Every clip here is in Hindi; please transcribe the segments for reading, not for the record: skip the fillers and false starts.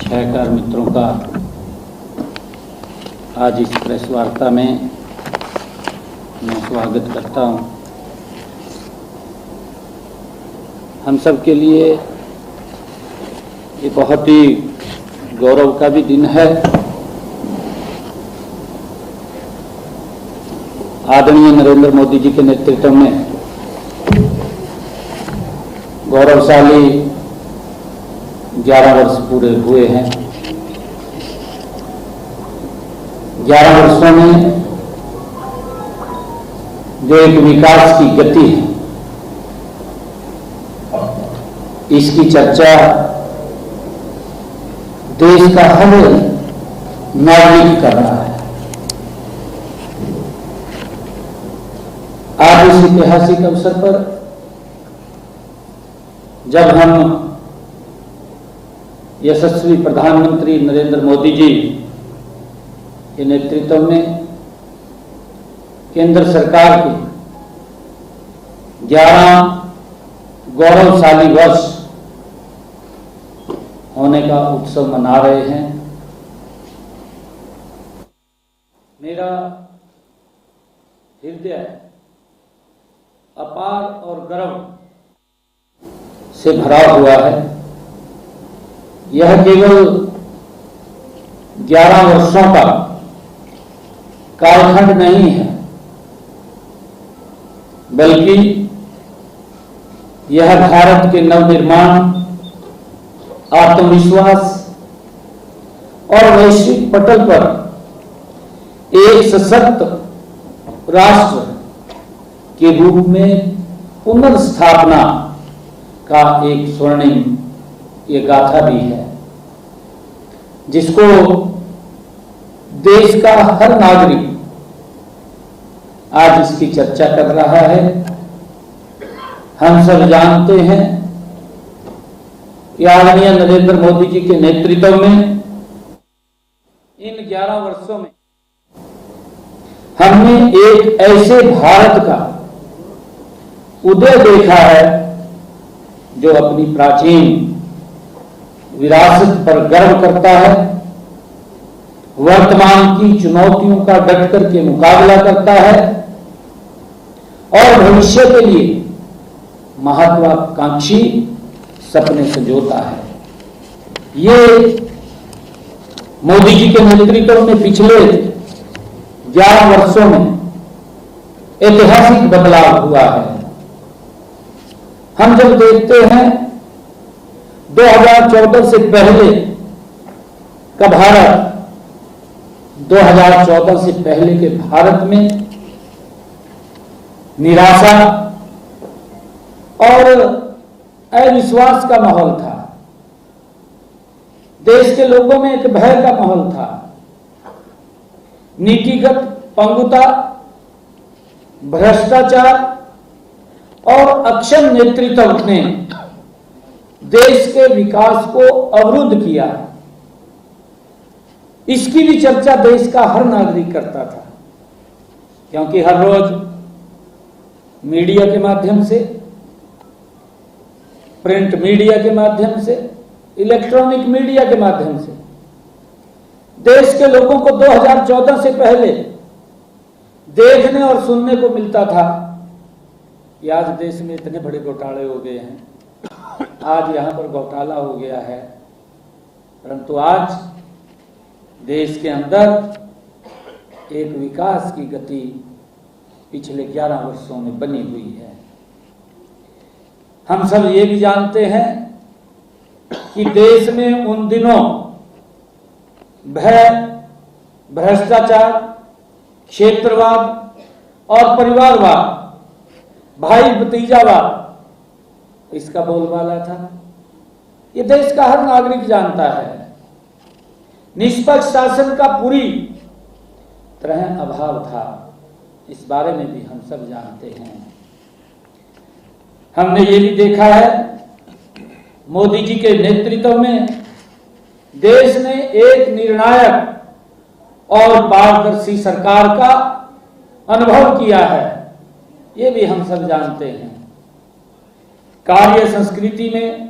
सहकार मित्रों का आज इस प्रेस वार्ता में मैं स्वागत करता हूं। हम सब के लिए ये बहुत ही गौरव का भी दिन है। आदरणीय नरेंद्र मोदी जी के नेतृत्व में गौरवशाली 11 वर्ष पूरे हुए हैं। 11 वर्षों में जो एक विकास की गति है, इसकी चर्चा देश का हर नागरिक कर रहा है। आज इस ऐतिहासिक अवसर पर जब हम यशस्वी प्रधानमंत्री नरेंद्र मोदी जी के नेतृत्व में केंद्र सरकार के 11 गौरवशाली वर्ष होने का उत्सव मना रहे हैं, मेरा हृदय अपार और गर्व से भरा हुआ है। यह केवल 11 वर्षों का कालखंड नहीं है, बल्कि यह भारत के नवनिर्माण, आत्मविश्वास और वैश्विक पटल पर एक सशक्त राष्ट्र के रूप में पुनर्स्थापना का एक स्वर्णिम ये गाथा भी है, जिसको देश का हर नागरिक आज इसकी चर्चा कर रहा है। हम सब जानते हैं कि आदरणीय नरेंद्र मोदी जी के नेतृत्व में इन 11 वर्षों में हमने एक ऐसे भारत का उदय देखा है जो अपनी प्राचीन विरासत पर गर्व करता है, वर्तमान की चुनौतियों का डट करके मुकाबला करता है और भविष्य के लिए महत्वाकांक्षी सपने संजोता है। ये मोदी जी के नेतृत्व में पिछले 11 वर्षों में ऐतिहासिक बदलाव हुआ है। हम जब देखते हैं 2014 से पहले का भारत, 2014 से पहले के भारत में निराशा और अविश्वास का माहौल था। देश के लोगों में एक भय का माहौल था। नीतिगत पंगुता, भ्रष्टाचार और अक्षम नेतृत्व ने देश के विकास को अवरुद्ध किया। इसकी भी चर्चा देश का हर नागरिक करता था, क्योंकि हर रोज मीडिया के माध्यम से, प्रिंट मीडिया के माध्यम से, इलेक्ट्रॉनिक मीडिया के माध्यम से देश के लोगों को 2014 से पहले देखने और सुनने को मिलता था कि आज देश में इतने बड़े घोटाले हो गए हैं, आज यहां पर घोटाला हो गया है। परंतु आज देश के अंदर एक विकास की गति पिछले 11 वर्षों में बनी हुई है। हम सब ये भी जानते हैं कि देश में उन दिनों भय, भ्रष्टाचार, क्षेत्रवाद और परिवारवाद, भाई भतीजावाद इसका बोलबाला था। ये देश का हर नागरिक जानता है। निष्पक्ष शासन का पूरी तरह अभाव था, इस बारे में भी हम सब जानते हैं। हमने ये भी देखा है मोदी जी के नेतृत्व में देश ने एक निर्णायक और पारदर्शी सरकार का अनुभव किया है, ये भी हम सब जानते हैं। कार्य संस्कृति में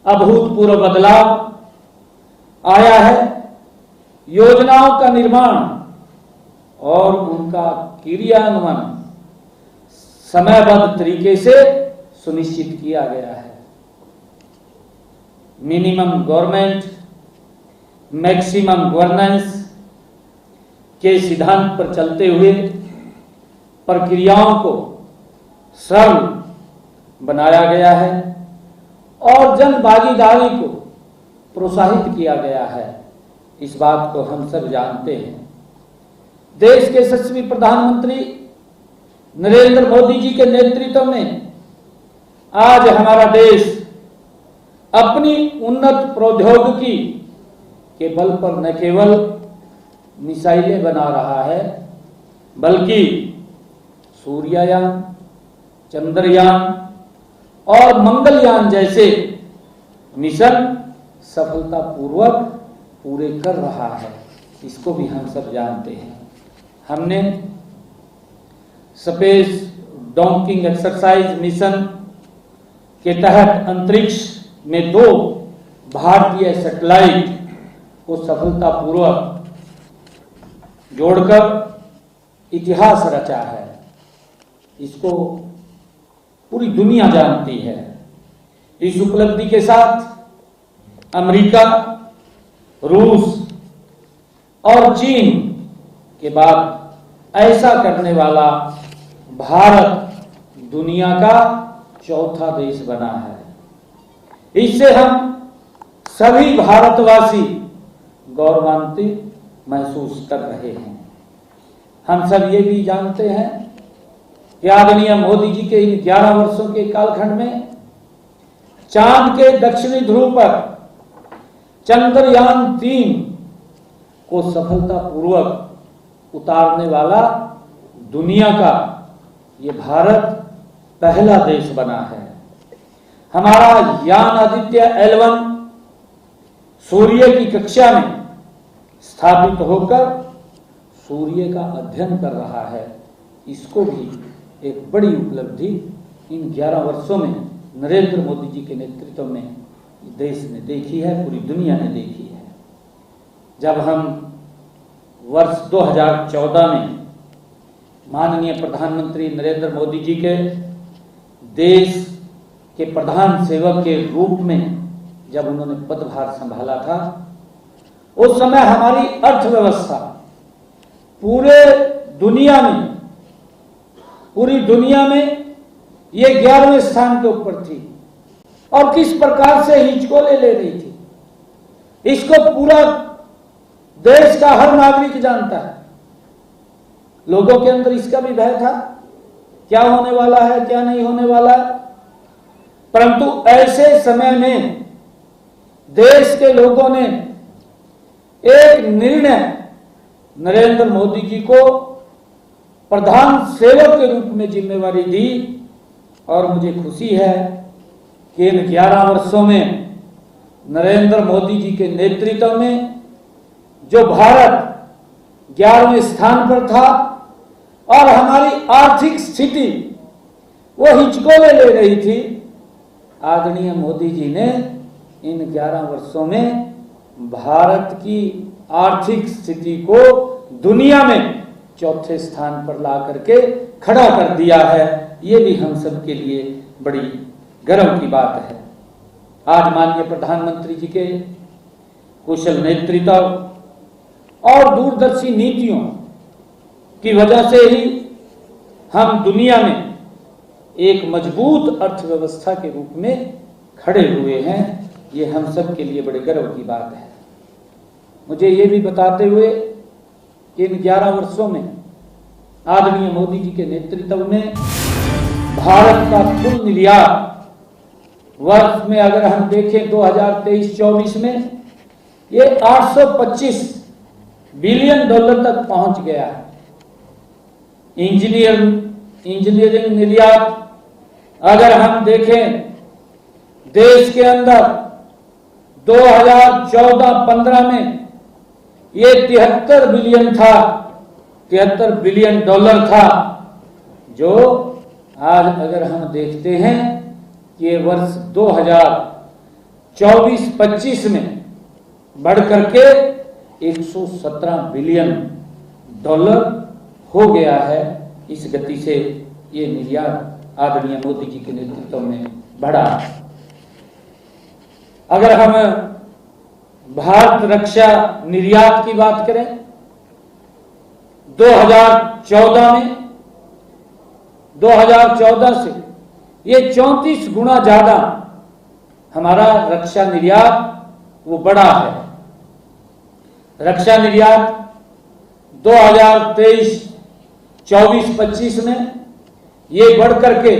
अभूतपूर्व बदलाव, आया है, योजनाओं का निर्माण और उनका क्रियान्वयन समयबद्ध तरीके से सुनिश्चित किया गया है। मिनिमम गवर्नमेंट मैक्सिमम गवर्नेंस के सिद्धांत पर चलते हुए प्रक्रियाओं को सरल बनाया गया है और जन भागीदारी को प्रोत्साहित किया गया है। इस बात को हम सब जानते हैं। देश के यशस्वी प्रधानमंत्री नरेंद्र मोदी जी के नेतृत्व में आज हमारा देश अपनी उन्नत प्रौद्योगिकी के बल पर न केवल मिसाइलें बना रहा है, बल्कि सूर्ययान, चंद्रयान और मंगलयान जैसे मिशन सफलतापूर्वक पूरे कर रहा है। इसको भी हम सब जानते हैं। हमने स्पेस डॉकिंग एक्सरसाइज मिशन के तहत अंतरिक्ष में 2 भारतीय सैटेलाइट को सफलतापूर्वक जोड़कर इतिहास रचा है। इसको पूरी दुनिया जानती है। इस उपलब्धि के साथ अमेरिका, रूस और चीन के बाद ऐसा करने वाला भारत दुनिया का चौथा देश बना है। इससे हम सभी भारतवासी गौरवान्वित महसूस कर रहे हैं। हम सब ये भी जानते हैं कि आदरणीय मोदी जी के इन 11 वर्षों के कालखंड में चांद के दक्षिणी ध्रुव पर चंद्रयान 3 को सफलतापूर्वक उतारने वाला दुनिया का ये भारत पहला देश बना है। हमारा यान आदित्य L1 सूर्य की कक्षा में स्थापित होकर सूर्य का अध्ययन कर रहा है। इसको भी एक बड़ी उपलब्धि इन 11 वर्षों में नरेंद्र मोदी जी के नेतृत्व में देश ने देखी है, पूरी दुनिया ने देखी है। जब हम वर्ष 2014 में माननीय प्रधानमंत्री नरेंद्र मोदी जी के देश के प्रधान सेवक के रूप में जब उन्होंने पदभार संभाला था, उस समय हमारी अर्थव्यवस्था पूरी दुनिया में ये 11वें स्थान के ऊपर थी और किस प्रकार से हिचकोले ले रही थी। इसको पूरा देश का हर नागरिक जानता है। लोगों के अंदर इसका भी भय था, क्या होने वाला है, क्या नहीं होने वाला है। परंतु ऐसे समय में देश के लोगों ने एक निर्णय नरेंद्र मोदी जी को प्रधान सेवक के रूप में जिम्मेवारी दी और मुझे खुशी है कि इन 11 वर्षों में नरेंद्र मोदी जी के नेतृत्व में जो भारत 11वें स्थान पर था और हमारी आर्थिक स्थिति वो हिचकोले ले रही थी, आदरणीय मोदी जी ने इन 11 वर्षों में भारत की आर्थिक स्थिति को दुनिया में चौथे स्थान पर ला करके खड़ा कर दिया है। ये भी हम सब के लिए बड़ी गर्व की बात है। आज माननीय प्रधानमंत्री जी के कुशल नेतृत्व और दूरदर्शी नीतियों की वजह से ही हम दुनिया में एक मजबूत अर्थव्यवस्था के रूप में खड़े हुए हैं। ये हम सब के लिए बड़े गर्व की बात है। मुझे ये भी बताते हुए कि इन 11 वर्षों में आदरणीय मोदी जी के नेतृत्व में भारत का कुल निर्यात वर्ष में अगर हम देखें 2023-24 में ये $825 बिलियन तक पहुंच गया है। इंजीनियरिंग निर्यात अगर हम देखें देश के अंदर 2014-15 में ये $73 बिलियन था, $73 बिलियन था, जो आज अगर हम देखते हैं कि वर्ष 2024-25 में बढ़ करके 117 बिलियन डॉलर हो गया है। इस गति से ये निर्यात आदरणीय मोदी जी के नेतृत्व में बढ़ा। अगर हम भारत रक्षा निर्यात की बात करें, 2014 से ये 34 गुना ज्यादा हमारा रक्षा निर्यात वो बढ़ा है। रक्षा निर्यात 2023-24-25 में ये बढ़ करके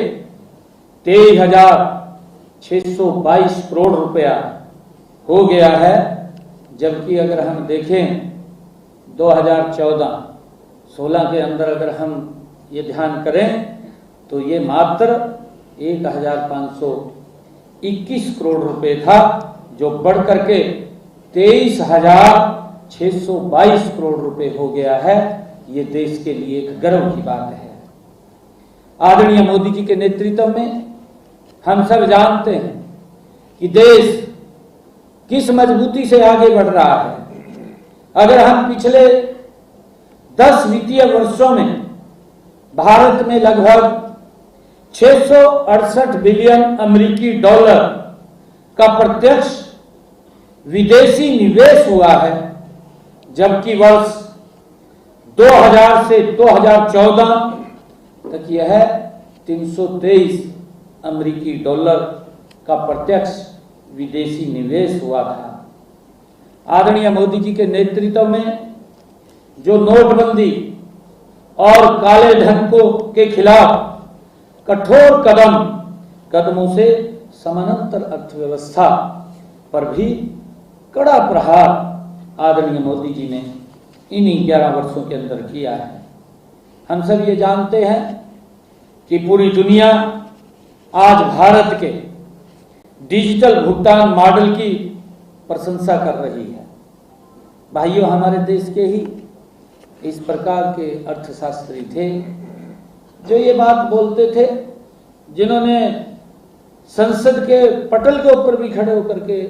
23,622 करोड़ रुपया हो गया है। जबकि अगर हम देखें 2014-16 के अंदर अगर हम ये ध्यान करें तो ये मात्र 1,521 करोड़ रुपए था, जो बढ़ करके 23,622 करोड़ रुपए हो गया है। ये देश के लिए एक गर्व की बात है। आदरणीय मोदी जी के नेतृत्व में हम सब जानते हैं कि देश किस मजबूती से आगे बढ़ रहा है। अगर हम पिछले 10 वित्तीय वर्षों में भारत में लगभग 668 बिलियन अमेरिकी डॉलर का प्रत्यक्ष विदेशी निवेश हुआ है, जबकि वर्ष 2000 से 2014 तक यह 323 अमेरिकी डॉलर का प्रत्यक्ष विदेशी निवेश हुआ था। आदरणीय मोदी जी के नेतृत्व में जो नोटबंदी और काले धन के खिलाफ कठोर कदमों से समानांतर अर्थव्यवस्था पर भी कड़ा प्रहार आदरणीय मोदी जी ने इन्हीं 11 वर्षों के अंदर किया है। हम सब ये जानते हैं कि पूरी दुनिया आज भारत के डिजिटल भुगतान मॉडल की प्रशंसा कर रही है। भाइयों, हमारे देश के ही इस प्रकार के अर्थशास्त्री थे जो ये बात बोलते थे, जिन्होंने संसद के पटल के ऊपर भी खड़े होकर के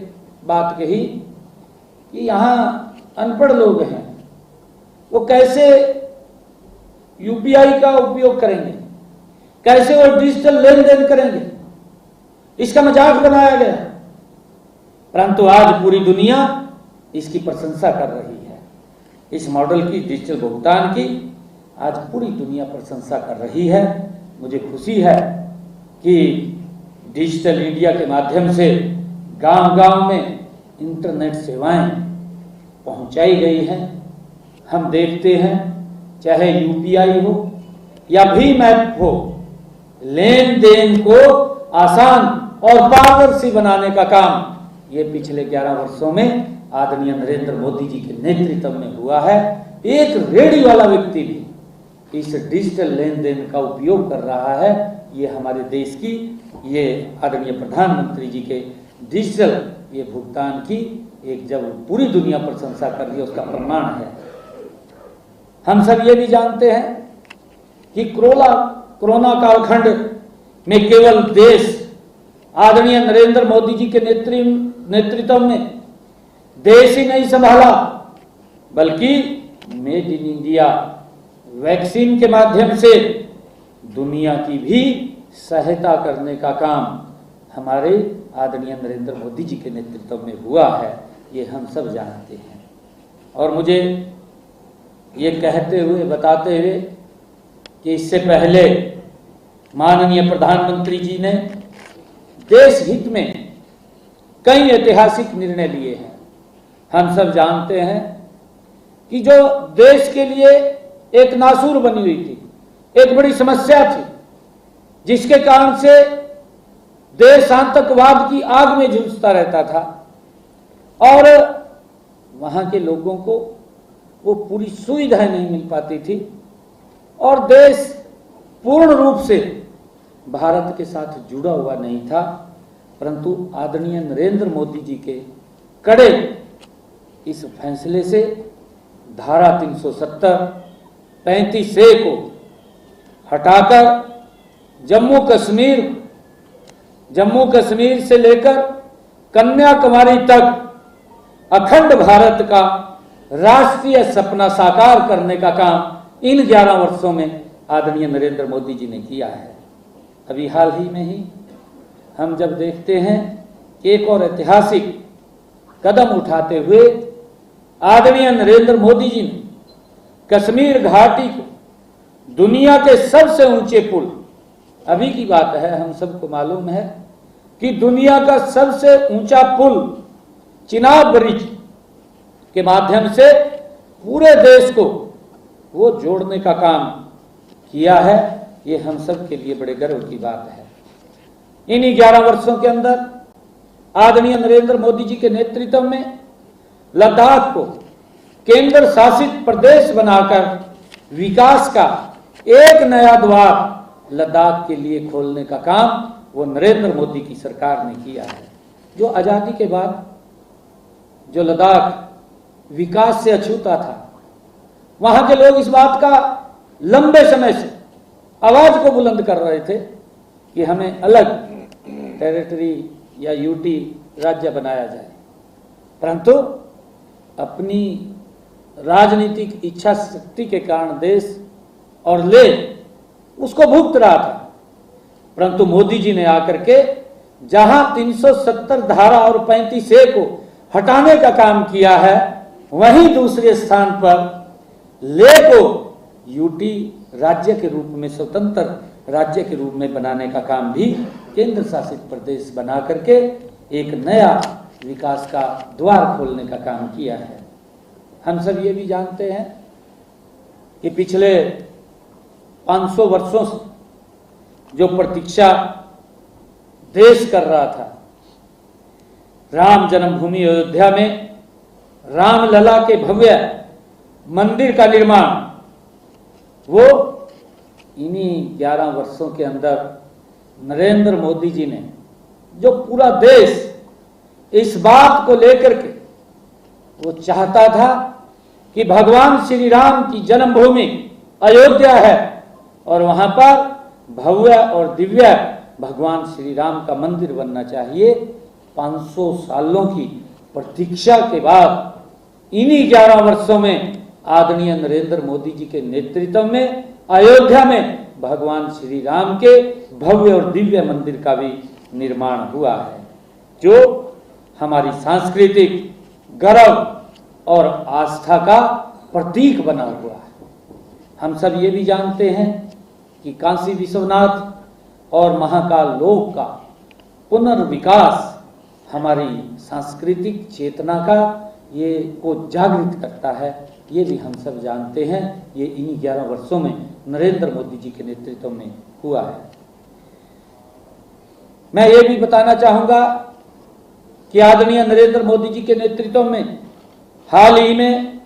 बात कही कि यहाँ अनपढ़ लोग हैं, वो कैसे यूपीआई का उपयोग करेंगे, कैसे वो डिजिटल लेन देन करेंगे। इसका मजाक बनाया गया, परंतु आज पूरी दुनिया इसकी प्रशंसा कर रही है। इस मॉडल की, डिजिटल भुगतान की आज पूरी दुनिया प्रशंसा कर रही है। मुझे खुशी है कि डिजिटल इंडिया के माध्यम से गांव-गांव में इंटरनेट सेवाएं पहुंचाई गई हैं। हम देखते हैं, चाहे यूपीआई हो या भीम ऐप हो, लेन देन को आसान और पारदर्शी बनाने का काम ये पिछले 11 वर्षों में आदरणीय नरेंद्र मोदी जी के नेतृत्व में हुआ है। एक रेडी वाला व्यक्ति भी इस डिजिटल लेन देन का उपयोग कर रहा है। ये हमारे देश की, ये आदरणीय प्रधानमंत्री जी के डिजिटल ये भुगतान की एक जब पूरी दुनिया प्रशंसा कर रही है, उसका प्रमाण है। हम सब ये भी जानते हैं कि कोरोना कालखंड में केवल देश आदरणीय नरेंद्र मोदी जी के नेतृत्व में देश ही नहीं संभाला, बल्कि मेड इन इंडिया वैक्सीन के माध्यम से दुनिया की भी सहायता करने का काम हमारे आदरणीय नरेंद्र मोदी जी के नेतृत्व में हुआ है। ये हम सब जानते हैं। और मुझे ये कहते हुए, बताते हुए कि इससे पहले माननीय प्रधानमंत्री जी ने देश हित में कई ऐतिहासिक निर्णय लिए हैं। हम सब जानते हैं कि जो देश के लिए एक नासूर बनी हुई थी, एक बड़ी समस्या थी, जिसके कारण से देश आतंकवाद की आग में झुलसता रहता था और वहां के लोगों को वो पूरी सुविधाएं नहीं मिल पाती थी और देश पूर्ण रूप से भारत के साथ जुड़ा हुआ नहीं था। परंतु आदरणीय नरेंद्र मोदी जी के कड़े इस फैसले से धारा 370, 35A को हटाकर जम्मू कश्मीर से लेकर कन्याकुमारी तक अखंड भारत का राष्ट्रीय सपना साकार करने का काम इन 11 वर्षों में आदरणीय नरेंद्र मोदी जी ने किया है। अभी हाल ही में ही हम जब देखते हैं एक और ऐतिहासिक कदम उठाते हुए आदरणीय नरेंद्र मोदी जी ने कश्मीर घाटी को दुनिया के सबसे ऊंचे पुल, अभी की बात है, हम सबको मालूम है कि दुनिया का सबसे ऊंचा पुल चिनाब ब्रिज के माध्यम से पूरे देश को वो जोड़ने का काम किया है। ये हम सब के लिए बड़े गर्व की बात है। इन्हीं 11 वर्षों के अंदर आदरणीय नरेंद्र मोदी जी के नेतृत्व में लद्दाख को केंद्र शासित प्रदेश बनाकर विकास का एक नया द्वार लद्दाख के लिए खोलने का काम वो नरेंद्र मोदी की सरकार ने किया है। जो आजादी के बाद जो लद्दाख विकास से अछूता था, वहां के लोग इस बात का लंबे समय से आवाज को बुलंद कर रहे थे कि हमें अलग टेरिटरी या यूटी राज्य बनाया जाए, परंतु अपनी राजनीतिक इच्छा शक्ति के कारण देश और ले उसको भुगत रहा था। परंतु मोदी जी ने आकर के जहां 370 धारा और 35A को हटाने का काम किया है, वहीं दूसरे स्थान पर ले को यूटी राज्य के रूप में, स्वतंत्र राज्य के रूप में बनाने का काम भी केंद्र शासित प्रदेश बना करके एक नया विकास का द्वार खोलने का काम किया है। हम सब ये भी जानते हैं कि पिछले 500 वर्षों से जो प्रतीक्षा देश कर रहा था, राम जन्मभूमि अयोध्या में रामलला के भव्य मंदिर का निर्माण, वो इन्हीं 11 वर्षों के अंदर नरेंद्र मोदी जी ने, जो पूरा देश इस बात को लेकर के वो चाहता था कि भगवान श्री राम की जन्मभूमि अयोध्या है और वहां पर भव्य और दिव्य भगवान श्री राम का मंदिर बनना चाहिए। 500 सालों की प्रतीक्षा के बाद इन्हीं 11 वर्षों में आदरणीय नरेंद्र मोदी जी के नेतृत्व में अयोध्या में भगवान श्री राम के भव्य और दिव्य मंदिर का भी निर्माण हुआ है, जो हमारी सांस्कृतिक गौरव और आस्था का प्रतीक बना हुआ है। हम सब ये भी जानते हैं कि काशी विश्वनाथ और महाकाल लोक का पुनर्विकास हमारी सांस्कृतिक चेतना का ये को जागृत करता है। ये भी हम सब जानते हैं। ये इन्हीं 11 वर्षों में नरेंद्र मोदी जी के नेतृत्व में हुआ है। मैं ये भी बताना चाहूंगा कि आदरणीय नरेंद्र मोदी जी के नेतृत्व में हाल ही में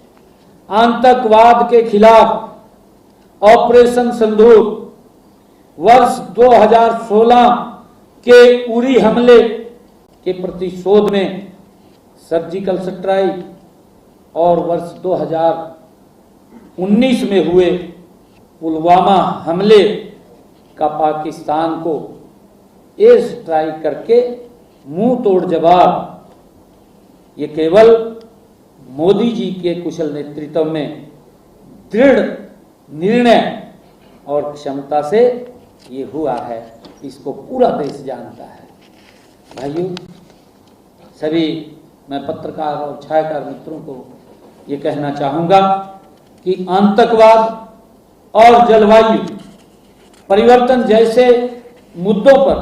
आतंकवाद के खिलाफ ऑपरेशन सिंदूर, वर्ष 2016 के उरी हमले के प्रतिशोध में सर्जिकल स्ट्राइक और वर्ष 2019 में हुए पुलवामा हमले का पाकिस्तान को एयर स्ट्राइक करके मुंह तोड़ जवाब, ये केवल मोदी जी के कुशल नेतृत्व में दृढ़ निर्णय और क्षमता से ये हुआ है। इसको पूरा देश जानता है। भाइयों, सभी मैं पत्रकार और छायाकार मित्रों को ये कहना चाहूंगा कि आतंकवाद और जलवायु परिवर्तन जैसे मुद्दों पर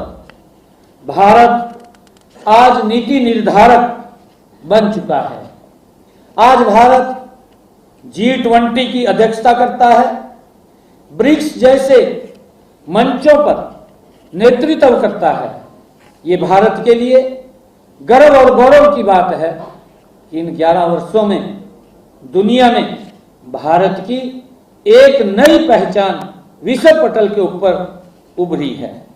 भारत आज नीति निर्धारक बन चुका है। आज भारत G20 की अध्यक्षता करता है, ब्रिक्स जैसे मंचों पर नेतृत्व करता है। ये भारत के लिए गर्व और गौरव की बात है कि इन 11 वर्षों में दुनिया में भारत की एक नई पहचान विश्व पटल के ऊपर उभरी है।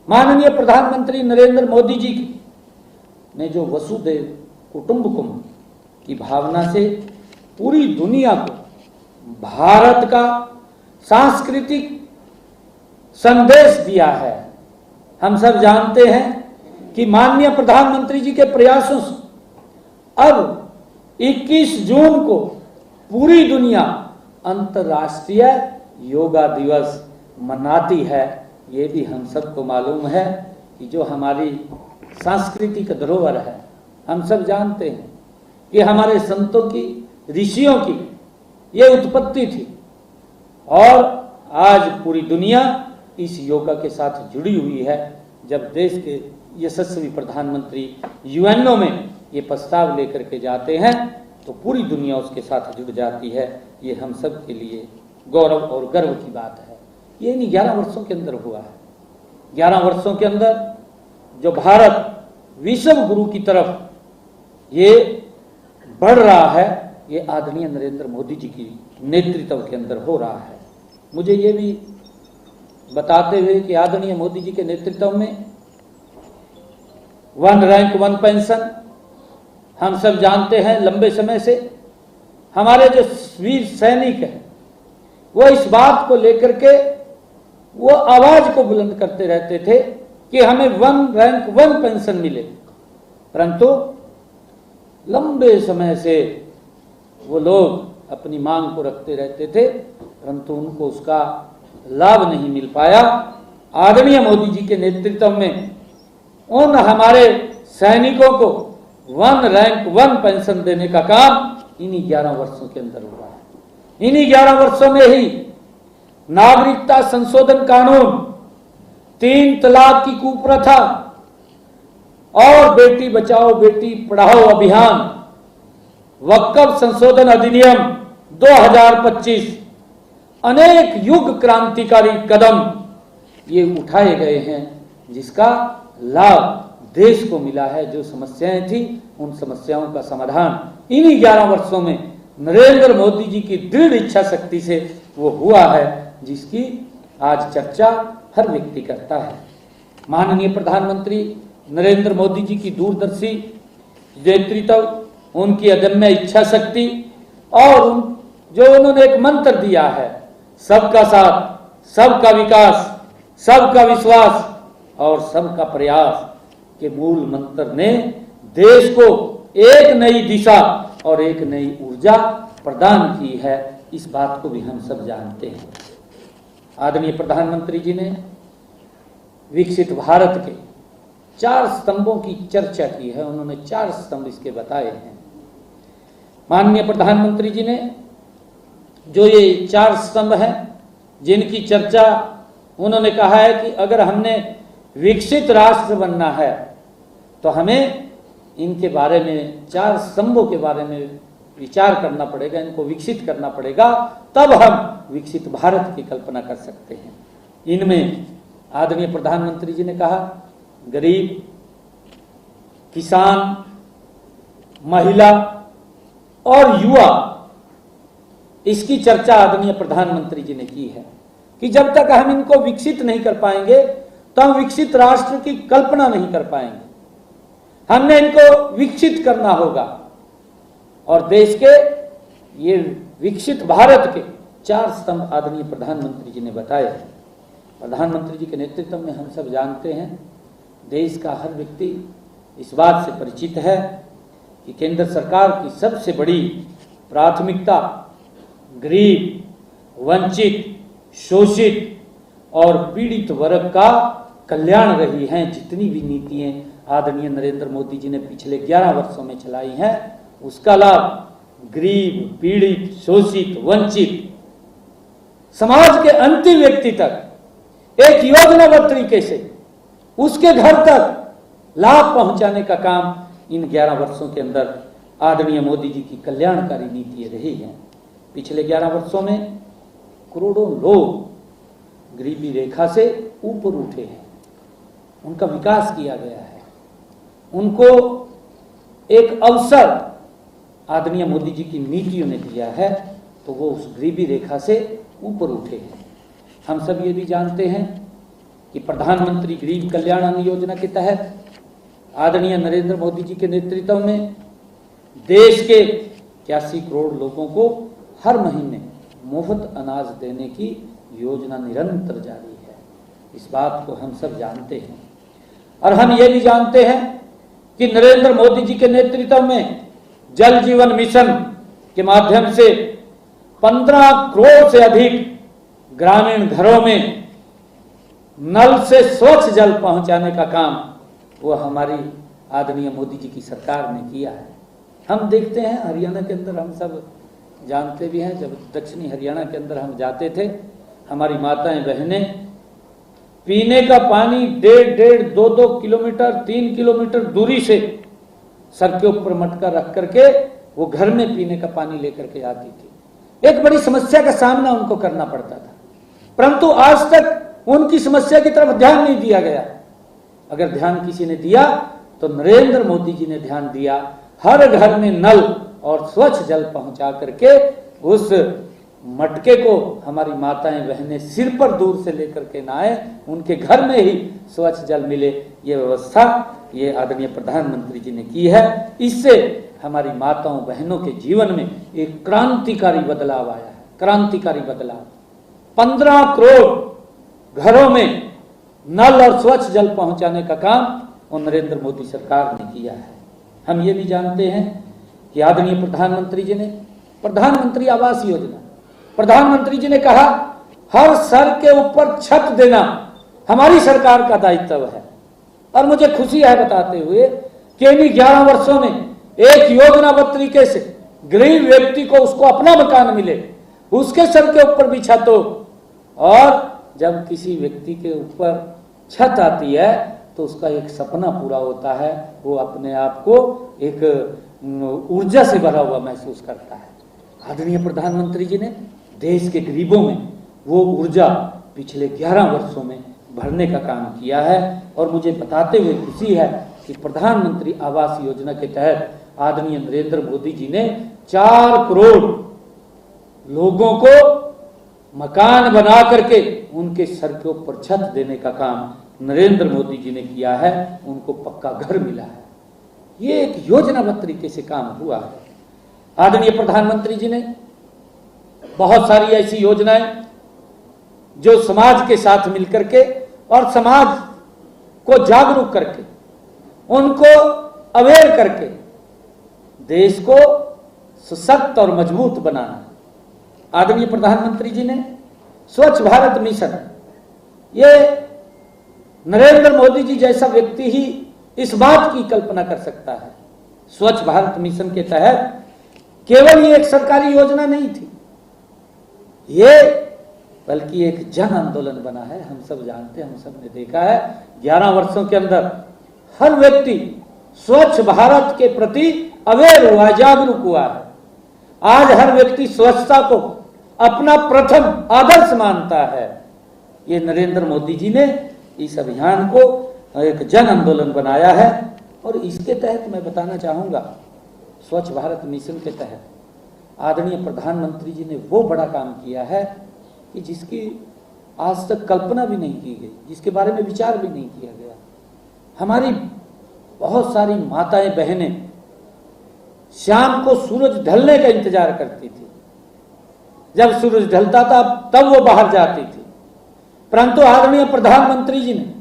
माननीय प्रधानमंत्री नरेंद्र मोदी जी ने जो वसुधैव कुटुंबकम की भावना से पूरी दुनिया को भारत का सांस्कृतिक संदेश दिया है। हम सब जानते हैं कि माननीय प्रधानमंत्री जी के प्रयासों से अब 21 जून को पूरी दुनिया अंतर्राष्ट्रीय योगा दिवस मनाती है। ये भी हम सबको मालूम है कि जो हमारी सांस्कृतिक धरोहर है, हम सब जानते हैं कि हमारे संतों की, ऋषियों की ये उत्पत्ति थी और आज पूरी दुनिया इस योगा के साथ जुड़ी हुई है। जब देश के यशस्वी प्रधानमंत्री यूएनओ में ये प्रस्ताव लेकर के जाते हैं तो पूरी दुनिया उसके साथ जुड़ जाती है। ये हम सब के लिए गौरव और गर्व की बात है। ये इन 11 वर्षों के अंदर हुआ है। 11 वर्षों के अंदर जो भारत विश्व गुरु की तरफ ये बढ़ रहा है, ये आदरणीय नरेंद्र मोदी जी की नेतृत्व के अंदर हो रहा है। मुझे ये भी बताते हुए कि आदरणीय मोदी जी के नेतृत्व में 1 रैंक 1 पेंशन, हम सब जानते हैं लंबे समय से हमारे जो वीर सैनिक हैं वो इस बात को लेकर के वो आवाज को बुलंद करते रहते थे कि हमें 1 रैंक 1 पेंशन मिले, परंतु लंबे समय से वो लोग अपनी मांग को रखते रहते थे, परंतु उनको उसका लाभ नहीं मिल पाया। आदरणीय मोदी जी के नेतृत्व में उन हमारे सैनिकों को 1 रैंक 1 पेंशन देने का काम इन्हीं 11 वर्षों के अंदर हुआ है। इन्हीं 11 वर्षों में ही नागरिकता संशोधन कानून, 3 तलाक की कुप्रथा और बेटी बचाओ बेटी पढ़ाओ अभियान, वक्फ संशोधन अधिनियम 2025, अनेक युग क्रांतिकारी कदम ये उठाए गए हैं जिसका लाभ देश को मिला है। जो समस्याएं थी उन समस्याओं का समाधान इन्हीं 11 वर्षों में नरेंद्र मोदी जी की दृढ़ इच्छा शक्ति से वो हुआ है, जिसकी आज चर्चा हर व्यक्ति करता है। माननीय प्रधानमंत्री नरेंद्र मोदी जी की दूरदर्शी नेतृत्व, उनकी अदम्य इच्छा शक्ति और जो उन्होंने एक मंत्र दिया है, सबका साथ, सबका विकास, सबका विश्वास और सबका प्रयास के मूल मंत्र ने देश को एक नई दिशा और एक नई ऊर्जा प्रदान की है। इस बात को भी हम सब जानते हैं। आदरणीय प्रधानमंत्री जी ने विकसित भारत के 4 स्तंभों की चर्चा की है। उन्होंने 4 स्तंभ इसके बताए हैं। माननीय प्रधानमंत्री जी ने जो ये 4 स्तंभ हैं जिनकी चर्चा उन्होंने कहा है कि अगर हमने विकसित राष्ट्र बनना है तो हमें इनके बारे में 4 स्तंभों के बारे में विचार करना पड़ेगा, इनको विकसित करना पड़ेगा, तब हम विकसित भारत की कल्पना कर सकते हैं। इनमें आदरणीय प्रधानमंत्री जी ने कहा गरीब, किसान, महिला और युवा, इसकी चर्चा आदरणीय प्रधानमंत्री जी ने की है कि जब तक हम इनको विकसित नहीं कर पाएंगे तो हम विकसित राष्ट्र की कल्पना नहीं कर पाएंगे। हमने इनको विकसित करना होगा और देश के ये विकसित भारत के 4 स्तंभ आदरणीय प्रधानमंत्री जी ने बताए हैं। प्रधानमंत्री जी के नेतृत्व में हम सब जानते हैं, देश का हर व्यक्ति इस बात से परिचित है कि केंद्र सरकार की सबसे बड़ी प्राथमिकता गरीब, वंचित, शोषित और पीड़ित वर्ग का कल्याण रही हैं। जितनी भी नीतियां आदरणीय नरेंद्र मोदी जी ने पिछले 11 वर्षों में चलाई हैं, उसका लाभ गरीब, पीड़ित, शोषित, वंचित समाज के अंतिम व्यक्ति तक एक योजनाबद्ध तरीके से उसके घर तक लाभ पहुंचाने का काम इन 11 वर्षों के अंदर आदरणीय मोदी जी की कल्याणकारी नीतियां रही हैं। पिछले 11 वर्षों में करोड़ों लोग गरीबी रेखा से ऊपर उठे हैं, उनका विकास किया गया है, उनको एक अवसर आदरणीय मोदी जी की नीतियों ने दिया है, तो वो उस गरीबी रेखा से ऊपर उठे हैं। हम सब ये भी जानते हैं कि प्रधानमंत्री गरीब कल्याण अन्न योजना के तहत आदरणीय नरेंद्र मोदी जी के नेतृत्व में देश के 81 करोड़ लोगों को हर महीने मुफ्त अनाज देने की योजना निरंतर जारी है। इस बात को हम सब जानते हैं और हम ये भी जानते हैं कि नरेंद्र मोदी जी के नेतृत्व में जल जीवन मिशन के माध्यम से 15 करोड़ से अधिक ग्रामीण घरों में नल से स्वच्छ जल पहुंचाने का काम वो हमारी आदरणीय मोदी जी की सरकार ने किया है। हम देखते हैं हरियाणा के अंदर, हम सब जानते भी हैं, जब दक्षिणी हरियाणा के अंदर हम जाते थे, हमारी माताएं बहनें पीने का पानी 1.5, 2 किलोमीटर, 3 किलोमीटर दूरी से सर के ऊपर मटका रख करके वो घर में पीने का पानी लेकर के आती थी। एक बड़ी समस्या का सामना उनको करना पड़ता था, परंतु आज तक उनकी समस्या की तरफ ध्यान नहीं दिया गया। अगर ध्यान किसी ने दिया तो नरेंद्र मोदी जी ने ध्यान दिया। हर घर में नल और स्वच्छ जल पहुंचा करके उस मटके को हमारी माताएं बहनें सिर पर दूर से लेकर के ना आए, उनके घर में ही स्वच्छ जल मिले, ये व्यवस्था ये आदरणीय प्रधानमंत्री जी ने की है। इससे हमारी माताओं बहनों के जीवन में एक क्रांतिकारी बदलाव आया है, क्रांतिकारी बदलाव। 15 करोड़ घरों में नल और स्वच्छ जल पहुंचाने का काम और नरेंद्र मोदी सरकार ने किया है। हम ये भी जानते हैं कि आदरणीय प्रधानमंत्री जी ने प्रधानमंत्री आवास योजना, प्रधानमंत्री जी ने कहा हर सर के ऊपर छत देना हमारी सरकार का दायित्व है। और मुझे खुशी है बताते हुए कि इन 11 वर्षों में एक योजनाबद्ध तरीके से गरीब व्यक्ति को उसको अपना मकान मिले, उसके सर के ऊपर भी छत हो, और जब किसी व्यक्ति के ऊपर छत आती है तो उसका एक सपना पूरा होता है, वो अपने आप को एक ऊर्जा से भरा हुआ महसूस करता है। आदरणीय प्रधानमंत्री जी ने देश के गरीबों में वो ऊर्जा पिछले 11 वर्षों में भरने का काम किया है। और मुझे बताते हुए खुशी है कि प्रधानमंत्री आवास योजना के तहत आदरणीय नरेंद्र मोदी जी ने 4 करोड़ लोगों को मकान बना करके उनके सर के ऊपर छत देने का काम नरेंद्र मोदी जी ने किया है, उनको पक्का घर मिला है। ये एक योजनाबद्ध तरीके से काम हुआ है। आदरणीय प्रधानमंत्री जी ने बहुत सारी ऐसी योजनाएं जो समाज के साथ मिलकर के और समाज को जागरूक करके, उनको अवेयर करके देश को सशक्त और मजबूत बनाना। आदरणीय प्रधानमंत्री जी ने स्वच्छ भारत मिशन, ये नरेंद्र मोदी जी जैसा व्यक्ति ही इस बात की कल्पना कर सकता है। स्वच्छ भारत मिशन के तहत केवल ये एक सरकारी योजना नहीं थी, ये बल्कि एक जन आंदोलन बना है। हम सब जानते हैं, हम सब ने देखा है 11 वर्षों के अंदर हर व्यक्ति स्वच्छ भारत के प्रति अवेयर हुआ, जागरूक हुआ है। आज हर व्यक्ति स्वच्छता को अपना प्रथम आदर्श मानता है। ये नरेंद्र मोदी जी ने इस अभियान को एक जन आंदोलन बनाया है। और इसके तहत मैं बताना चाहूंगा, स्वच्छ भारत मिशन के तहत आदरणीय प्रधानमंत्री जी ने वो बड़ा काम किया है कि जिसकी आज तक कल्पना भी नहीं की गई, जिसके बारे में विचार भी नहीं किया गया। हमारी बहुत सारी माताएं बहनें शाम को सूरज ढलने का इंतजार करती थी। जब सूरज ढलता था तब वो बाहर जाती थी, परंतु आदरणीय प्रधानमंत्री जी ने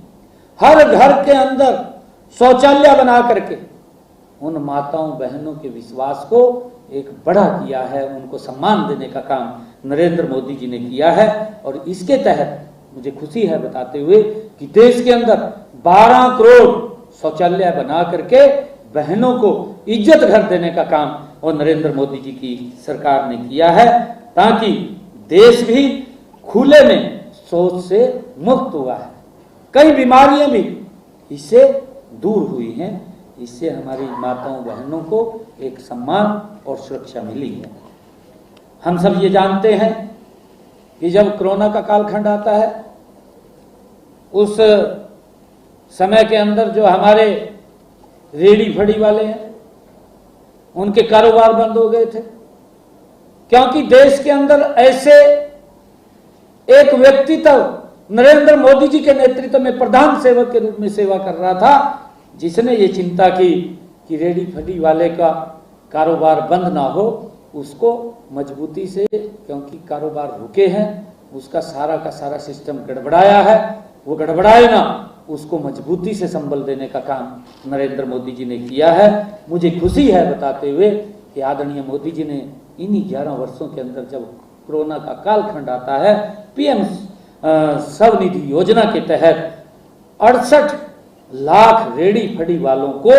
हर घर के अंदर शौचालय बना करके उन माताओं बहनों के विश्वास को एक बड़ा किया है, उनको सम्मान देने का काम नरेंद्र मोदी जी ने किया है। और इसके तहत मुझे खुशी है बताते हुए कि देश के अंदर 12 करोड़ शौचालय बना करके बहनों को इज्जत घर देने का काम और नरेंद्र मोदी जी की सरकार ने किया है, ताकि देश भी खुले में शौच से मुक्त हुआ है। कई बीमारियां भी इससे दूर हुई हैं। इससे हमारी माताओं बहनों को एक सम्मान और सुरक्षा मिली है। हम सब ये जानते हैं कि जब कोरोना का कालखंड आता है, उस समय के अंदर जो हमारे रेडी फड़ी वाले हैं, उनके कारोबार बंद हो गए थे, क्योंकि देश के अंदर ऐसे एक व्यक्तित्व नरेंद्र मोदी जी के नेतृत्व में प्रधान सेवक के रूप में सेवा कर रहा था, जिसने ये चिंता की कि रेडी फड़ी वाले का कारोबार बंद ना हो, उसको मजबूती से, क्योंकि कारोबार रुके हैं, उसका सारा का सारा सिस्टम गड़बड़ाया है, वो गड़बड़ाए ना, उसको मजबूती से संबल देने का काम नरेंद्र मोदी जी ने किया है। मुझे खुशी है बताते हुए कि आदरणीय मोदी जी ने इन्हीं 11 वर्षों के अंदर, जब कोरोना का कालखंड आता है, पीएम स्वनिधि योजना के तहत 68 लाख रेडी फड़ी वालों को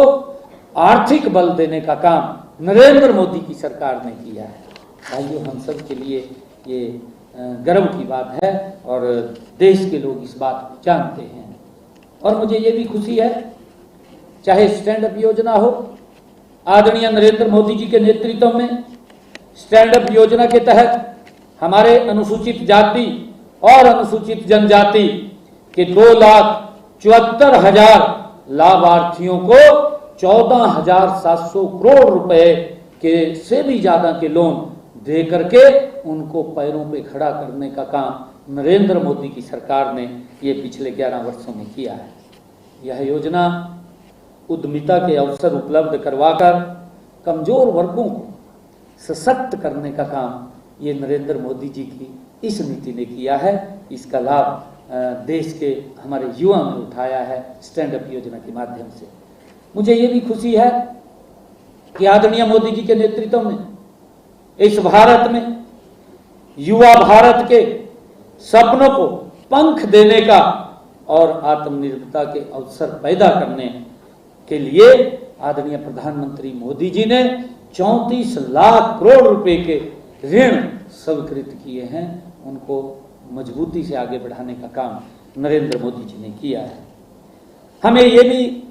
आर्थिक बल देने का काम नरेंद्र मोदी की सरकार ने किया है। भाइयों, हम सब के लिए ये गर्व की बात है और देश के लोग इस बात को जानते हैं। और मुझे ये भी खुशी है, चाहे स्टैंड अप योजना हो, आदरणीय नरेंद्र मोदी जी के नेतृत्व में स्टैंड अप योजना के तहत हमारे अनुसूचित जाति और अनुसूचित जनजाति के 2,74,000 लाभार्थियों को 14,700 करोड़ रुपए के से भी ज्यादा के लोन दे करके उनको पैरों पे खड़ा करने का काम नरेंद्र मोदी की सरकार ने ये पिछले 11 वर्षों में किया है। यह योजना उद्यमिता के अवसर उपलब्ध करवाकर कमजोर वर्गों को सशक्त करने का काम ये नरेंद्र मोदी जी की इस नीति ने किया है। इसका लाभ देश के हमारे युवा ने उठाया है स्टैंड अप योजना के माध्यम से। मुझे ये भी खुशी है कि आदरणीय मोदी जी के नेतृत्व में इस भारत में युवा भारत के सपनों को पंख देने का और आत्मनिर्भरता के अवसर पैदा करने के लिए आदरणीय प्रधानमंत्री मोदी जी ने 34 लाख करोड़ रुपए के ऋण स्वीकृत किए हैं। उनको मजबूती से आगे बढ़ाने का काम नरेंद्र मोदी जी ने किया है। हमें ये भी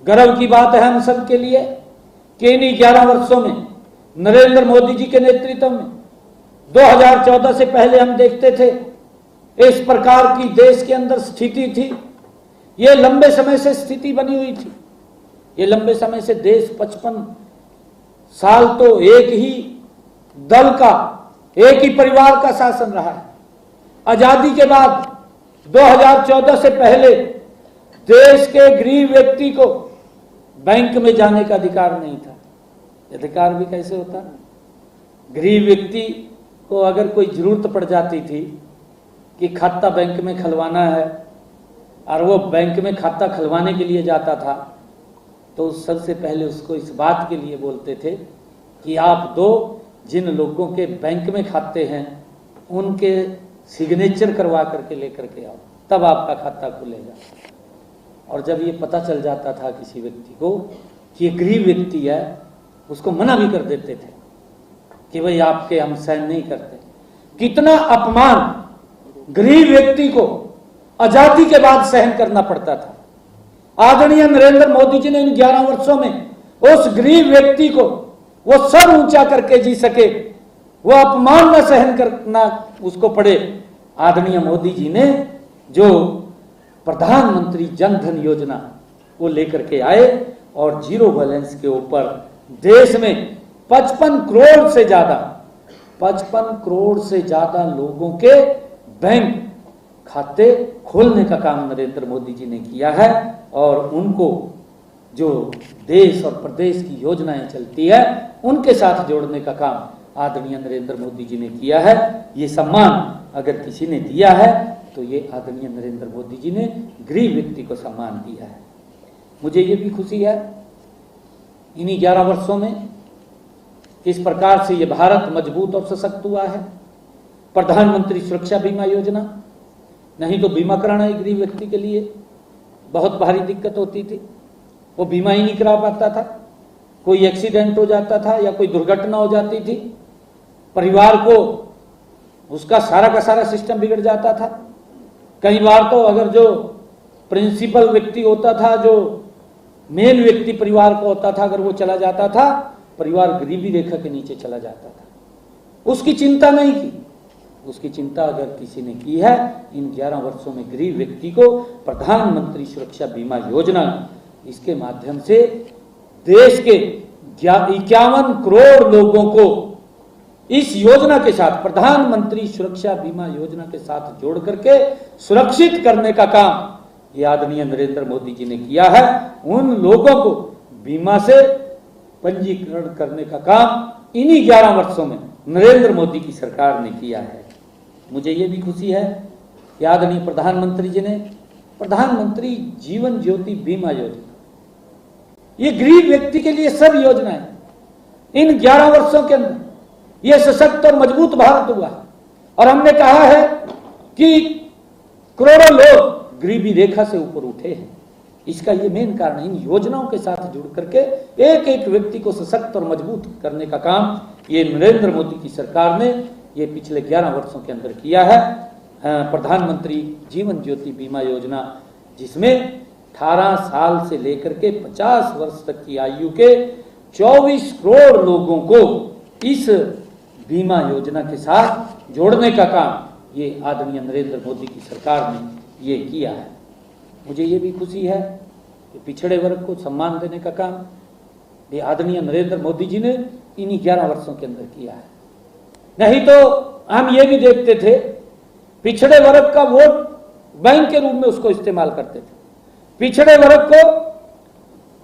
गर्व की बात है हम सब के लिए कि इन्हीं 11 वर्षों में नरेंद्र मोदी जी के नेतृत्व में 2014 से पहले हम देखते थे इस प्रकार की देश के अंदर स्थिति थी। ये लंबे समय से स्थिति बनी हुई थी। ये लंबे समय से देश 55 साल तो एक ही दल का, एक ही परिवार का शासन रहा है। आजादी के बाद 2014 से पहले देश के गरीब व्यक्ति को बैंक में जाने का अधिकार नहीं था। अधिकार भी कैसे होता? गरीब व्यक्ति को अगर कोई जरूरत पड़ जाती थी कि खाता बैंक में खुलवाना है और वो बैंक में खाता खुलवाने के लिए जाता था, तो सबसे पहले उसको इस बात के लिए बोलते थे कि आप दो जिन लोगों के बैंक में खाते हैं उनके सिग्नेचर करवा करके लेकर के आओ, तब आपका खाता खुलेगा। और जब ये पता चल जाता था किसी व्यक्ति को कि ये गरीब व्यक्ति है, उसको मना भी कर देते थे कि भाई आपके हम सहन नहीं करते। कितना अपमान गरीब व्यक्ति को आजादी के बाद सहन करना पड़ता था। आदरणीय नरेंद्र मोदी जी ने इन 11 वर्षों में उस गरीब व्यक्ति को वो सर ऊंचा करके जी सके, वो अपमान न सहन करना उसको पड़े। आदरणीय मोदी जी ने जो प्रधानमंत्री जन धन योजना वो लेकर के आए और जीरो बैलेंस के ऊपर देश में 55 करोड़ से ज्यादा लोगों के बैंक खाते खोलने का काम नरेंद्र मोदी जी ने किया है। और उनको जो देश और प्रदेश की योजनाएं चलती है उनके साथ जोड़ने का काम आदरणीय नरेंद्र मोदी जी ने किया है। ये सम्मान अगर किसी ने दिया है तो ये आदरणीय नरेंद्र मोदी जी ने गरीब व्यक्ति को सम्मान दिया है। मुझे ये भी खुशी है इन्हीं 11 वर्षों में किस प्रकार से ये भारत मजबूत और सशक्त हुआ है। प्रधानमंत्री सुरक्षा बीमा योजना, नहीं तो बीमा कराना एक गरीब व्यक्ति के लिए बहुत भारी दिक्कत होती थी। वो बीमा ही नहीं करा पाता था, कोई एक्सीडेंट हो जाता था या कोई दुर्घटना हो जाती थी, परिवार को उसका सारा का सारा सिस्टम बिगड़ जाता था। कई बार तो अगर जो प्रिंसिपल व्यक्ति होता था, जो मेन व्यक्ति परिवार का होता था, अगर वो चला जाता था, परिवार गरीबी रेखा के नीचे चला जाता था। उसकी चिंता नहीं की। उसकी चिंता अगर किसी ने की है इन 11 वर्षों में गरीब व्यक्ति को प्रधानमंत्री सुरक्षा बीमा योजना, इसके माध्यम से देश के 51 करोड़ लोगों को इस योजना के साथ, प्रधानमंत्री सुरक्षा बीमा योजना के साथ जोड़ करके सुरक्षित करने का काम ये आदरणीय नरेंद्र मोदी जी ने किया है। उन लोगों को बीमा से पंजीकरण करने का काम इन्हीं 11 वर्षों में नरेंद्र मोदी की सरकार ने किया है। मुझे ये भी खुशी है कि आदरणीय प्रधानमंत्री जी ने प्रधानमंत्री जीवन ज्योति बीमा योजना, ये गरीब व्यक्ति के लिए सब योजना है। इन 11 वर्षों के अंदर यह सशक्त और मजबूत भारत हुआ। और हमने कहा है कि करोड़ों लोग गरीबी रेखा से ऊपर उठे हैं। इसका ये मेन कारण इन योजनाओं के साथ जुड़ करके एक एक व्यक्ति को सशक्त और मजबूत करने का काम ये नरेंद्र मोदी की सरकार ने ये पिछले 11 वर्षों के अंदर किया है। प्रधानमंत्री जीवन ज्योति बीमा योजना, जिसमें 18 साल से लेकर के 50 वर्ष तक की आयु के 24 करोड़ लोगों को इस बीमा योजना के साथ जोड़ने का काम ये आदरणीय नरेंद्र मोदी की सरकार ने ये किया है। मुझे ये भी खुशी है कि पिछड़े वर्ग को सम्मान देने का काम ये आदरणीय नरेंद्र मोदी जी ने इन्हीं 11 वर्षों के अंदर किया है। नहीं तो हम ये भी देखते थे पिछड़े वर्ग का वोट बैंक के रूप में उसको इस्तेमाल करते थे। पिछड़े वर्ग को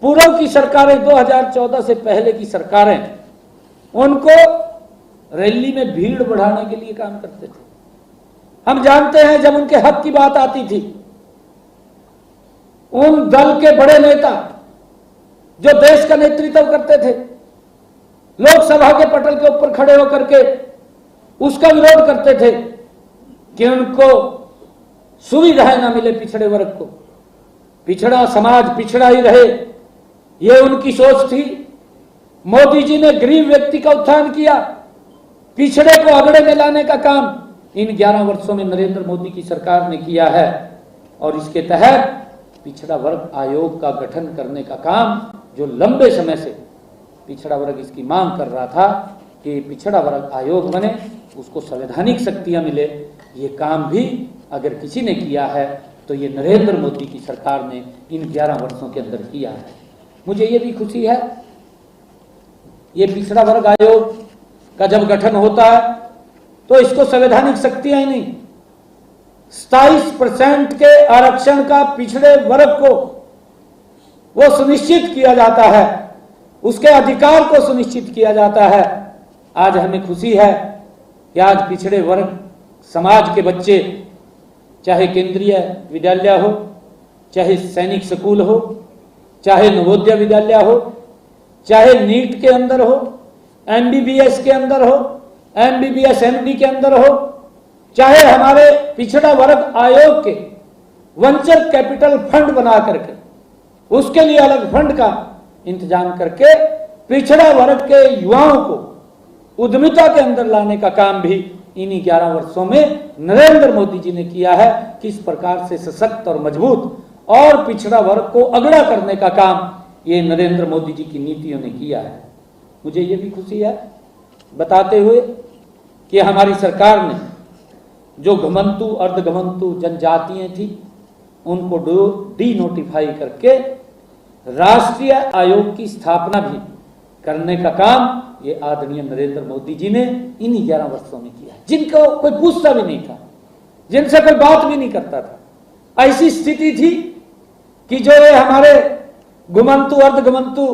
पूर्व की सरकारें, 2014 से पहले की सरकारें, उनको रैली में भीड़ बढ़ाने के लिए काम करते थे। हम जानते हैं जब उनके हक की बात आती थी, उन दल के बड़े नेता जो देश का नेतृत्व करते थे, लोकसभा के पटल के ऊपर खड़े होकर के उसका विरोध करते थे कि उनको सुविधाएं ना मिले, पिछड़े वर्ग को, पिछड़ा समाज पिछड़ा ही रहे, ये उनकी सोच थी। मोदी जी ने गरीब व्यक्ति का उत्थान किया, पिछड़े को अगड़े में लाने का काम इन 11 वर्षों में नरेंद्र मोदी की सरकार ने किया है। और इसके तहत पिछड़ा वर्ग आयोग का गठन करने का काम, जो लंबे समय से पिछड़ा वर्ग इसकी मांग कर रहा था कि पिछड़ा वर्ग आयोग बने, उसको संवैधानिक शक्तियां मिले, ये काम भी अगर किसी ने किया है तो ये नरेंद्र मोदी की सरकार ने इन 11 वर्षों के अंदर किया है। मुझे ये भी खुशी है, ये पिछड़ा वर्ग आयोग का जब गठन होता है तो इसको संवैधानिक शक्तियां ही नहीं, 27% के आरक्षण का पिछड़े वर्ग को वो सुनिश्चित किया जाता है, उसके अधिकार को सुनिश्चित किया जाता है। आज हमें खुशी है कि आज पिछड़े वर्ग समाज के बच्चे, चाहे केंद्रीय विद्यालय हो, चाहे सैनिक स्कूल हो, चाहे नवोदय विद्यालय हो, चाहे नीट के अंदर हो, MBBS के अंदर हो, MBBS MD के अंदर हो, चाहे हमारे पिछड़ा वर्ग आयोग के वेंचर कैपिटल फंड बना करके उसके लिए अलग फंड का इंतजाम करके पिछड़ा वर्ग के युवाओं को उद्यमिता के अंदर लाने का काम भी इन्हीं 11 वर्षों में नरेंद्र मोदी जी ने किया है। किस प्रकार से सशक्त और मजबूत और पिछड़ा वर्ग को अगड़ा करने का काम ये नरेंद्र मोदी जी की नीतियों ने किया है। मुझे ये भी खुशी है बताते हुए कि हमारी सरकार ने जो घुमंतु अर्धघुमंतु जनजातियां थी उनको डी नोटिफाई करके राष्ट्रीय आयोग की स्थापना भी करने का काम ये आदरणीय नरेंद्र मोदी जी ने इन 11 वर्षों में किया, जिनको कोई पूछता भी नहीं था, जिनसे कोई बात भी नहीं करता था। ऐसी स्थिति थी कि जो ये हमारे घुमंतु अर्धघुमंतु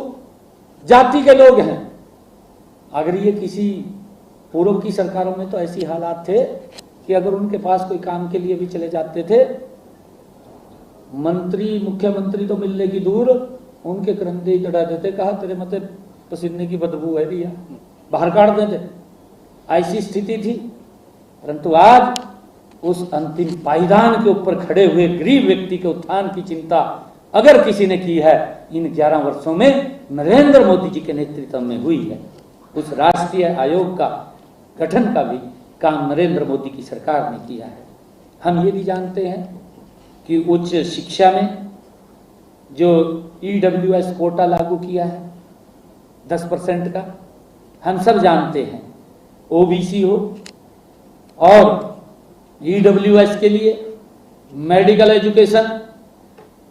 जाति के लोग हैं, अगर ये किसी पूर्व की सरकारों में तो ऐसी हालात थे कि अगर उनके पास कोई काम के लिए भी चले जाते थे, मंत्री मुख्यमंत्री तो मिलने की दूर, उनके करंदे ही चढ़ा देते, कहा तेरे मते पसीने की बदबू है भैया, बाहर काट देते। ऐसी स्थिति थी। परंतु आज उस अंतिम पायदान के ऊपर खड़े हुए गरीब व्यक्ति के उत्थान की चिंता अगर किसी ने की है, इन 11 वर्षों में नरेंद्र मोदी जी के नेतृत्व में हुई है। उस राष्ट्रीय आयोग का गठन का भी काम नरेंद्र मोदी की सरकार ने किया है। हम ये भी जानते हैं कि उच्च शिक्षा में जो EWS कोटा लागू किया है 10% का, हम सब जानते हैं OBC हो और EWS के लिए मेडिकल एजुकेशन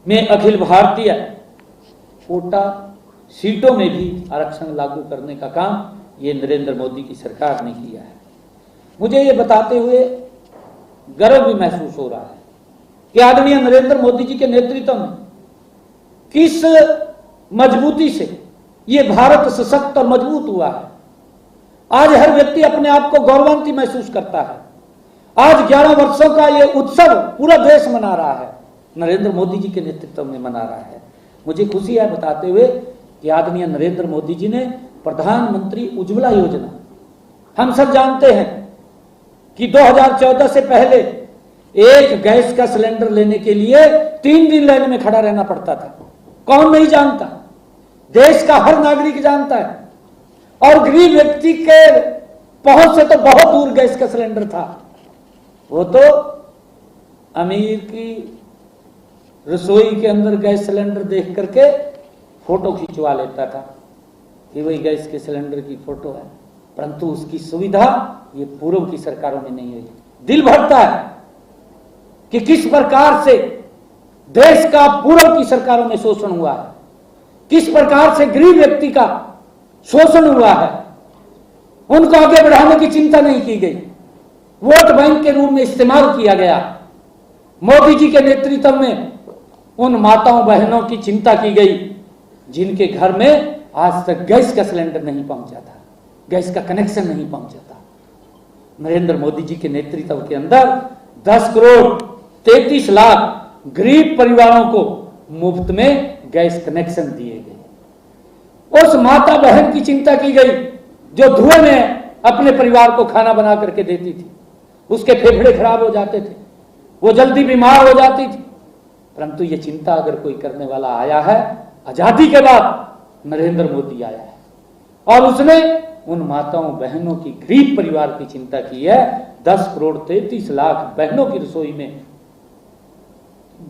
में अखिल भारतीय कोटा सीटों में भी आरक्षण लागू करने का काम ये नरेंद्र मोदी की सरकार ने किया है। मुझे ये बताते हुए गर्व भी महसूस हो रहा है कि आदरणीय नरेंद्र मोदी जी के नेतृत्व में किस मजबूती से ये भारत सशक्त और मजबूत हुआ है। आज हर व्यक्ति अपने आप को गौरवान्वित महसूस करता है। आज 11 वर्षों का ये उत्सव पूरा देश मना रहा है, नरेंद्र मोदी जी के नेतृत्व में मना रहा है। मुझे खुशी है बताते हुए कि आदरणीय नरेंद्र मोदी जी ने प्रधानमंत्री उज्ज्वला योजना, हम सब जानते हैं कि 2014 से पहले एक गैस का सिलेंडर लेने के लिए 3 दिन लाइन में खड़ा रहना पड़ता था। कौन नहीं जानता, देश का हर नागरिक जानता है। और गरीब व्यक्ति के पहुंच से तो बहुत दूर गैस का सिलेंडर था। वो तो अमीर की रसोई के अंदर गैस सिलेंडर देख करके फोटो खिंचवा लेता था कि वही गैस के सिलेंडर की फोटो है, परंतु उसकी सुविधा ये पूर्व की सरकारों में नहीं हुई। दिल भरता है कि किस प्रकार से देश का पूर्व की सरकारों में शोषण हुआ है, किस प्रकार से गरीब व्यक्ति का शोषण हुआ है। उनको आगे बढ़ाने की चिंता नहीं की गई, वोट बैंक के रूप में इस्तेमाल किया गया। मोदी जी के नेतृत्व में उन माताओं बहनों की चिंता की गई जिनके घर में आज तक गैस का सिलेंडर नहीं पहुंचा था, गैस का कनेक्शन नहीं पहुंचा था। नरेंद्र मोदी जी के नेतृत्व के अंदर 10 करोड़ 33 लाख गरीब परिवारों को मुफ्त में गैस कनेक्शन दिए गए। उस माता बहन की चिंता की गई जो धुएं में अपने परिवार को खाना बना करके देती थी। उसके फेफड़े खराब हो जाते थे, वो जल्दी बीमार हो जाती थी, परंतु ये चिंता अगर कोई करने वाला आया है, आजादी के बाद नरेंद्र मोदी आया है और उसने उन माताओं बहनों की गरीब परिवार की चिंता की है। 10 करोड़ 33 लाख बहनों की रसोई में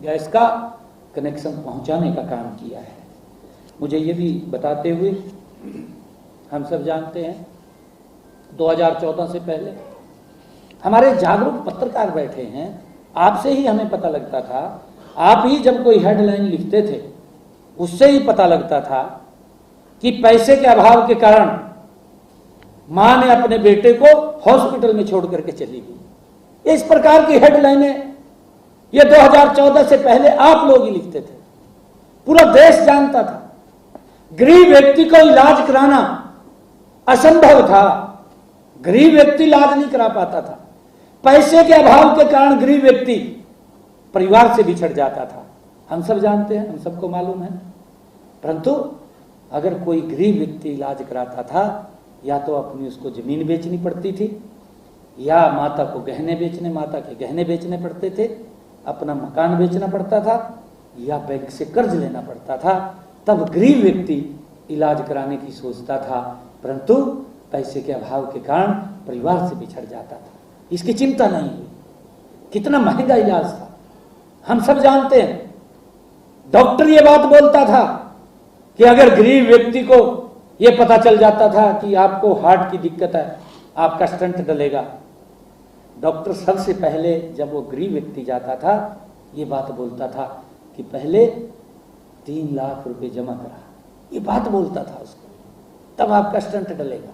गैस का कनेक्शन पहुंचाने का काम किया है। मुझे ये भी बताते हुए, हम सब जानते हैं 2014 से पहले हमारे जागरूक पत्रकार बैठे हैं, आपसे ही हमें पता लगता था, आप ही जब कोई हेडलाइन लिखते थे उससे ही पता लगता था कि पैसे के अभाव के कारण मां ने अपने बेटे को हॉस्पिटल में छोड़ करके चली गई। इस प्रकार की हेडलाइनें ये 2014 से पहले आप लोग ही लिखते थे, पूरा देश जानता था। गरीब व्यक्ति को इलाज कराना असंभव था, गरीब व्यक्ति इलाज नहीं करा पाता था। पैसे के अभाव के कारण गरीब व्यक्ति परिवार से बिछड़ जाता था। हम सब जानते हैं, हम सबको मालूम है। परंतु अगर कोई गरीब व्यक्ति इलाज कराता था, या तो अपनी उसको जमीन बेचनी पड़ती थी, या माता को गहने बेचने, माता के गहने बेचने पड़ते थे, अपना मकान बेचना पड़ता था, या बैंक से कर्ज लेना पड़ता था। तब गरीब व्यक्ति इलाज कराने की सोचता था, परंतु पैसे के अभाव के कारण परिवार से बिछड़ जाता था। इसकी चिंता नहीं हुई। कितना महंगा इलाज था, हम सब जानते हैं। डॉक्टर ये बात बोलता था कि अगर गरीब व्यक्ति को ये पता चल जाता था कि आपको हार्ट की दिक्कत है, आपका स्टंट डलेगा, डॉक्टर सबसे पहले जब वो गरीब व्यक्ति जाता था ये बात बोलता था कि पहले 3 लाख रुपए जमा करा, ये बात बोलता था उसको, तब आपका स्टंट डलेगा।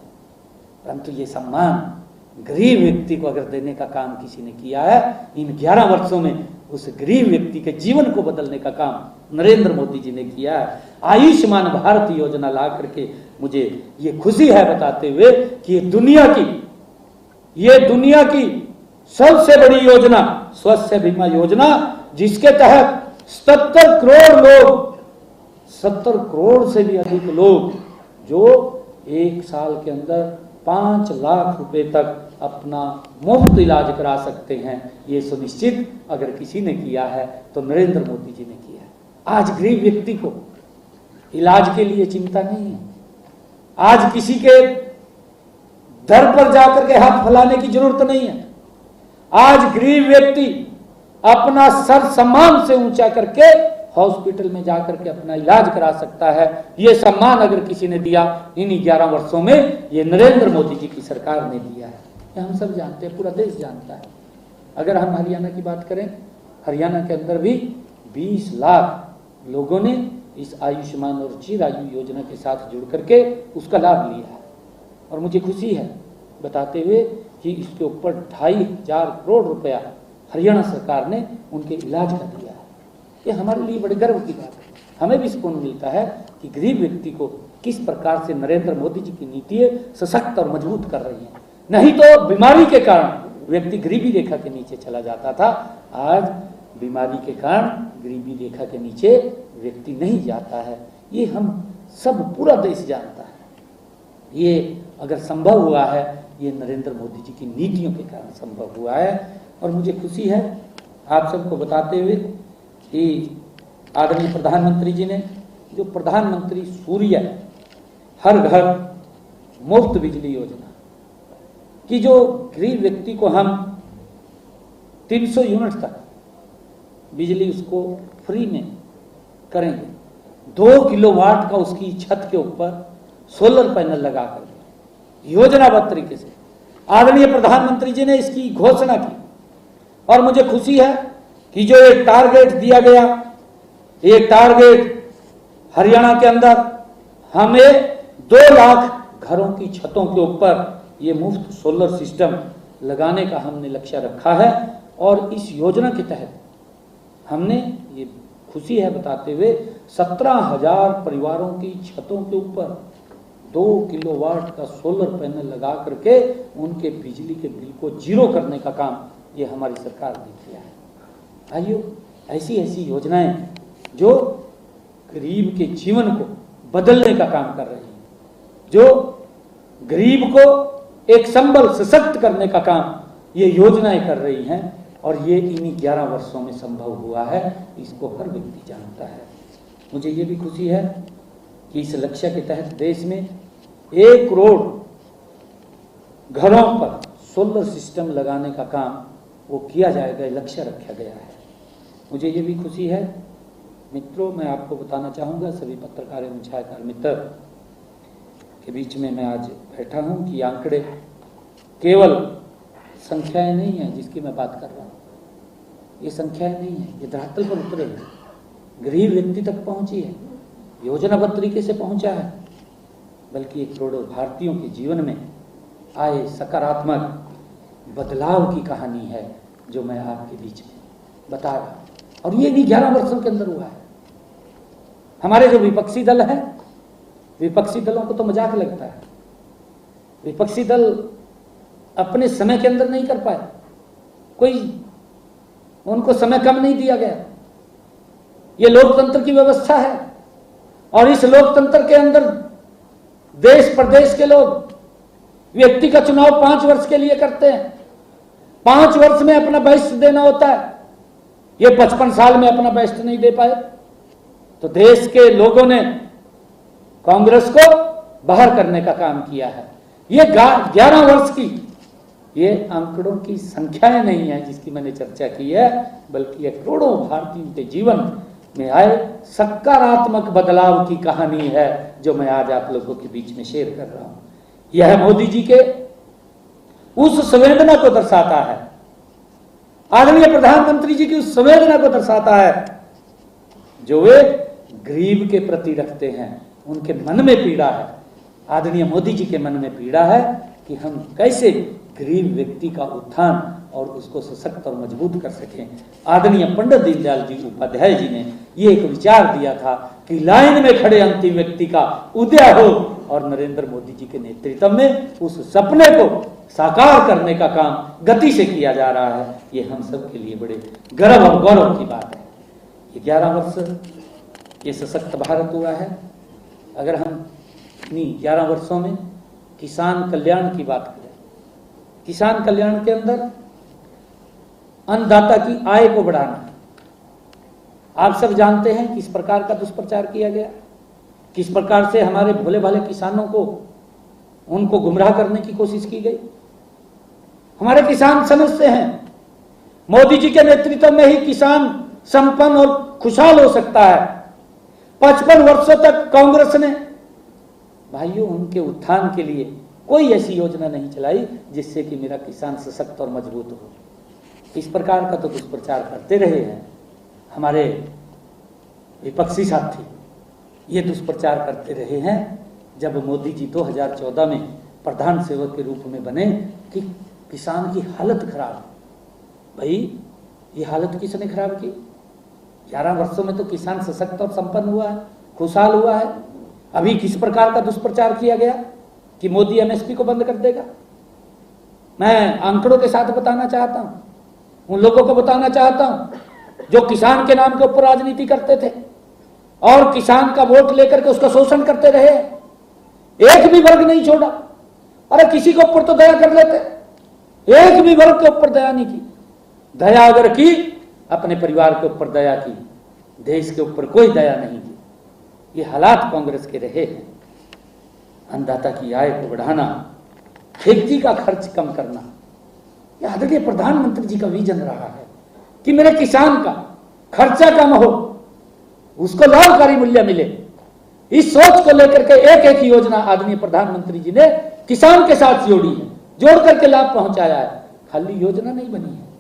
परंतु ये सम्मान गरीब व्यक्ति को अगर देने का काम किसी ने किया है, इन 11 वर्षों में उस गरीब व्यक्ति के जीवन को बदलने का काम नरेंद्र मोदी जी ने किया है। आयुष्मान भारत योजना ला करके मुझे ये खुशी है बताते हुए कि ये दुनिया की सबसे बड़ी योजना स्वास्थ्य बीमा योजना, जिसके तहत 70 करोड़ से भी अधिक लोग जो 1 साल के अंदर 5 लाख रुपए तक अपना मुफ्त इलाज करा सकते हैं। ये सुनिश्चित अगर किसी ने किया है तो नरेंद्र मोदी जी ने किया है। आज गरीब व्यक्ति को इलाज के लिए चिंता नहीं है। आज किसी के दर पर जाकर के हाथ फैलाने की जरूरत नहीं है। आज गरीब व्यक्ति अपना सर सम्मान से ऊंचा करके हॉस्पिटल में जाकर के अपना इलाज करा सकता है। ये सम्मान अगर किसी ने दिया इन्हीं 11 वर्षों में, ये नरेंद्र मोदी जी की सरकार ने दिया है। ये हम सब जानते हैं, पूरा देश जानता है। अगर हम हरियाणा की बात करें, हरियाणा के अंदर भी 20 लाख लोगों ने इस आयुष्मान और चिरायु योजना के साथ जुड़ करके उसका लाभ लिया है। और मुझे खुशी है बताते हुए कि इसके ऊपर 2,500 करोड़ रुपया हरियाणा सरकार ने उनके इलाज का दिया है। ये हमारे लिए बड़े गर्व की बात है। हमें भी सुकून मिलता है कि गरीब व्यक्ति को किस प्रकार से नरेंद्र मोदी जी की नीतियां सशक्त और मजबूत कर रही हैं। नहीं तो बीमारी के कारण व्यक्ति गरीबी रेखा के नीचे चला जाता था, आज बीमारी के कारण गरीबी रेखा के नीचे व्यक्ति नहीं जाता है। ये हम सब पूरा देश जानता है। ये अगर संभव हुआ है, ये नरेंद्र मोदी जी की नीतियों के कारण संभव हुआ है। और मुझे खुशी है आप सबको बताते हुए कि आदरणीय प्रधानमंत्री जी ने जो प्रधानमंत्री सूर्य हर घर मुफ्त बिजली योजना कि जो गरीब व्यक्ति को हम 300 यूनिट तक बिजली उसको फ्री में करेंगे, 2 किलोवाट का उसकी छत के ऊपर सोलर पैनल लगा कर योजनाबद्ध तरीके से आदरणीय प्रधानमंत्री जी ने इसकी घोषणा की। और मुझे खुशी है कि जो एक टारगेट दिया गया, एक टारगेट हरियाणा के अंदर हमें 2 लाख घरों की छतों के ऊपर ये मुफ्त सोलर सिस्टम लगाने का हमने लक्ष्य रखा है। और इस योजना के तहत हमने, ये खुशी है बताते हुए, 17,000 परिवारों की छतों के ऊपर 2 किलोवाट का सोलर पैनल लगा करके उनके बिजली के बिल को जीरो करने का काम ये हमारी सरकार ने किया है। भाइयों, ऐसी ऐसी योजनाएं जो गरीब के जीवन को बदलने का काम कर रही हैं, जो गरीब को एक संबल सशक्त करने का काम ये योजनाएं कर रही हैं। और ये इन्हीं 11 वर्षों में संभव हुआ है, इसको हर व्यक्ति जानता है। मुझे ये भी खुशी है कि इस लक्ष्य के तहत देश में 1 करोड़ घरों पर सोलर सिस्टम लगाने का काम वो किया जाएगा, लक्ष्य रखा गया है। मुझे ये भी खुशी है मित्रों, मैं आपको बताना चाहूँगा, सभी पत्रकार एवं छायाकार मित्र के बीच में मैं आज बैठा हूँ कि आंकड़े केवल संख्याएं नहीं है जिसकी मैं बात कर रहा हूँ, ये संख्याएं नहीं है, ये धरातल पर उतरे हैं, गरीब व्यक्ति तक पहुंची है, योजनाबद्ध तरीके से पहुंचा है, बल्कि 1 करोड़ भारतीयों के जीवन में आए सकारात्मक बदलाव की कहानी है जो मैं आपके बीच में बता रहा हूँ। और ये भी 11 वर्षों के अंदर हुआ है। हमारे जो विपक्षी दल है, विपक्षी दलों को तो मजाक लगता है, विपक्षी दल अपने समय के अंदर नहीं कर पाए, कोई उनको समय कम नहीं दिया गया। ये लोकतंत्र की व्यवस्था है और इस लोकतंत्र के अंदर देश प्रदेश के लोग व्यक्ति का चुनाव 5 वर्ष के लिए करते हैं, 5 वर्ष में अपना बेस्ट देना होता है। ये 55 साल में अपना बेस्ट नहीं दे पाए, तो देश के लोगों ने कांग्रेस को बाहर करने का काम किया है। ये 11 वर्ष की ये आंकड़ों की संख्याएं नहीं है जिसकी मैंने चर्चा की है, बल्कि ये करोड़ों भारतीयों के जीवन में आए सकारात्मक बदलाव की कहानी है जो मैं आज आप लोगों के बीच में शेयर कर रहा हूं। यह मोदी जी के उस संवेदना को दर्शाता है, आदरणीय प्रधानमंत्री जी की उस संवेदना को दर्शाता है जो वे गरीब के प्रति रखते हैं। उनके मन में पीड़ा है, आदरणीय मोदी जी के मन में पीड़ा है कि हम कैसे गरीब व्यक्ति का उत्थान और उसको सशक्त और मजबूत कर सकें। आदरणीय पंडित दीनदयाल जी उपाध्याय जी ने ये एक विचार दिया था कि लाइन में खड़े अंतिम व्यक्ति का उदय हो, और नरेंद्र मोदी जी के नेतृत्व में उस सपने को साकार करने का काम गति से किया जा रहा है। ये हम सब के लिए बड़े गर्व और गौरव की बात है। ये 11 वर्ष ये सशक्त भारत हुआ है। अगर हम इन्हीं 11 वर्षों में किसान कल्याण की बात करें, किसान कल्याण के अंदर अन्नदाता की आय को बढ़ाना, आप सब जानते हैं किस प्रकार का दुष्प्रचार किया गया, किस प्रकार से हमारे भोले भाले किसानों को उनको गुमराह करने की कोशिश की गई। हमारे किसान समझते हैं मोदी जी के नेतृत्व में ही किसान संपन्न और खुशहाल हो सकता है। 55 वर्षों तक कांग्रेस ने भाइयों उनके उत्थान के लिए कोई ऐसी योजना नहीं चलाई जिससे कि मेरा किसान सशक्त और मजबूत हो। इस प्रकार का तो दुष्प्रचार करते रहे हैं हमारे विपक्षी साथी, ये दुष्प्रचार करते रहे हैं। जब मोदी जी 2014 में प्रधान सेवक के रूप में बने कि किसान की हालत खराब, भाई ये हालत किसने खराब की? 11 वर्षों में तो किसान सशक्त और संपन्न हुआ है, खुशहाल हुआ है। अभी किस प्रकार का दुष्प्रचार किया गया कि मोदी एमएसपी को बंद कर देगा। मैं आंकड़ों के साथ बताना चाहता हूं, उन लोगों को बताना चाहता हूं जो किसान के नाम के ऊपर राजनीति करते थे और किसान का वोट लेकर के उसका शोषण करते रहे। एक भी वर्ग नहीं छोड़ा। अरे किसी के ऊपर तो दया कर लेते, एक भी वर्ग के ऊपर दया नहीं की। दया अगर की, अपने परिवार के ऊपर दया की, देश के ऊपर कोई दया नहीं की। ये हालात कांग्रेस के रहे हैं। अन्नदाता की आय को बढ़ाना, खेती का खर्च कम करना, यह आदरणीय प्रधानमंत्री जी का विजन रहा है कि मेरे किसान का खर्चा कम हो, उसको लाभकारी मूल्य मिले। इस सोच को लेकर के एक एक योजना आदरणीय प्रधानमंत्री जी ने किसान के साथ जोड़ी है, जोड़ करके लाभ पहुंचाया है। खाली योजना नहीं बनी है।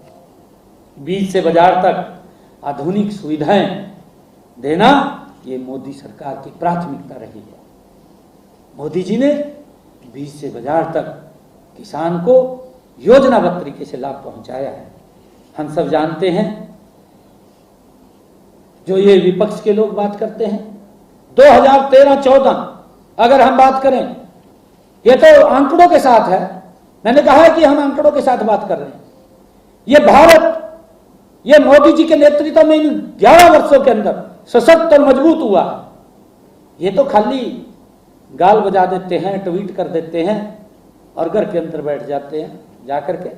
बीज से बाजार तक आधुनिक सुविधाएं देना, ये मोदी सरकार की प्राथमिकता रही है। मोदी जी ने बीज से बाजार तक किसान को योजनाबद्ध तरीके से लाभ पहुंचाया है। हम सब जानते हैं, जो ये विपक्ष के लोग बात करते हैं, 2013-14 अगर हम बात करें, ये तो आंकड़ों के साथ है। मैंने कहा है कि हम आंकड़ों के साथ बात कर रहे हैं। ये भारत, ये मोदी जी के नेतृत्व में इन 11 वर्षों के अंदर सशक्त और मजबूत हुआ। ये तो खाली गाल बजा देते हैं, ट्वीट कर देते हैं और घर के अंदर बैठ जाते हैं जाकर के।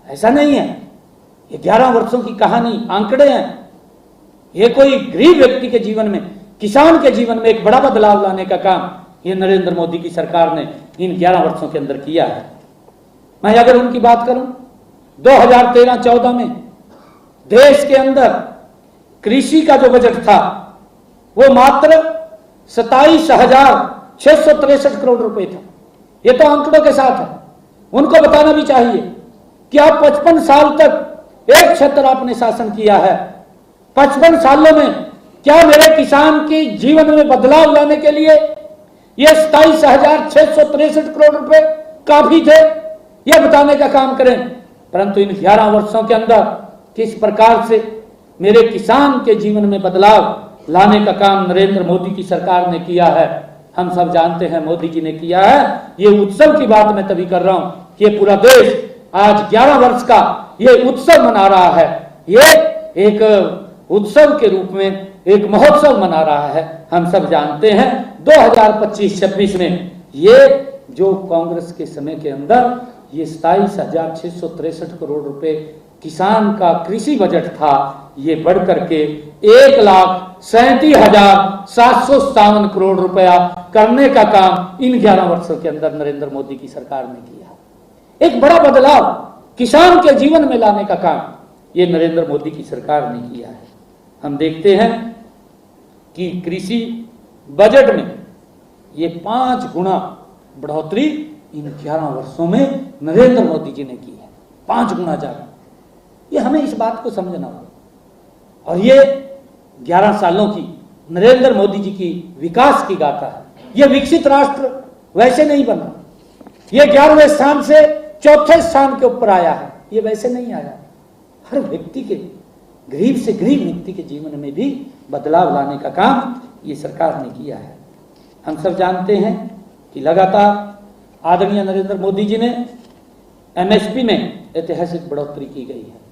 ऐसा नहीं है। ये 11 वर्षों की कहानी, आंकड़े हैं। ये कोई गरीब व्यक्ति के जीवन में, किसान के जीवन में एक बड़ा बदलाव लाने का काम ये नरेंद्र मोदी की सरकार ने इन 11 वर्षों के अंदर किया है। मैं अगर उनकी बात करूं, 2013-14 में देश के अंदर कृषि का जो बजट था वो मात्र 27,663 करोड़ रुपए था। ये तो आंकड़ों के साथ है। उनको बताना भी चाहिए कि आप 55 साल तक एक छत्र आपने शासन किया है। 55 सालों में क्या मेरे किसान के जीवन में बदलाव लाने के लिए ये 27,663 करोड़ रुपए काफी थे? यह बताने का काम करें। परंतु इन 11 वर्षों के अंदर किस प्रकार से मेरे किसान के जीवन में बदलाव लाने का काम नरेंद्र मोदी की सरकार ने किया है, हम सब जानते हैं। मोदी जी ने किया है। ये उत्सव की बात मैं तभी कर रहा हूं कि पूरा देश आज 11 वर्ष का ये उत्सव मना रहा है। ये एक उत्सव के रूप में एक महोत्सव मना रहा है। हम सब जानते हैं 2025-26 में ये जो कांग्रेस के समय के अंदर ये 27,663 करोड़ रुपए किसान का कृषि बजट था, ये बढ़ करके 1,37,757 करोड़ रुपया करने का काम इन 11 वर्षों के अंदर नरेंद्र मोदी की सरकार ने किया। एक बड़ा बदलाव किसान के जीवन में लाने का काम ये नरेंद्र मोदी की सरकार ने किया है। हम देखते हैं कि कृषि बजट में ये 5 गुना बढ़ोतरी इन 11 वर्षों में नरेंद्र मोदी जी ने की है। 5 गुना ज्यादा। ये हमें इस बात को समझना होगा। और ये 11 सालों की नरेंद्र मोदी जी की विकास की गाथा है। ये विकसित राष्ट्र वैसे नहीं बना। ये 11वें स्थान से 4थे स्थान के ऊपर आया है। ये वैसे नहीं आया। हर व्यक्ति के, गरीब से गरीब व्यक्ति के जीवन में भी बदलाव लाने का काम ये सरकार ने किया है। हम सब जानते हैं कि लगातार आदरणीय नरेंद्र मोदी जी ने एमएसपी में ऐतिहासिक बढ़ोतरी की गई है।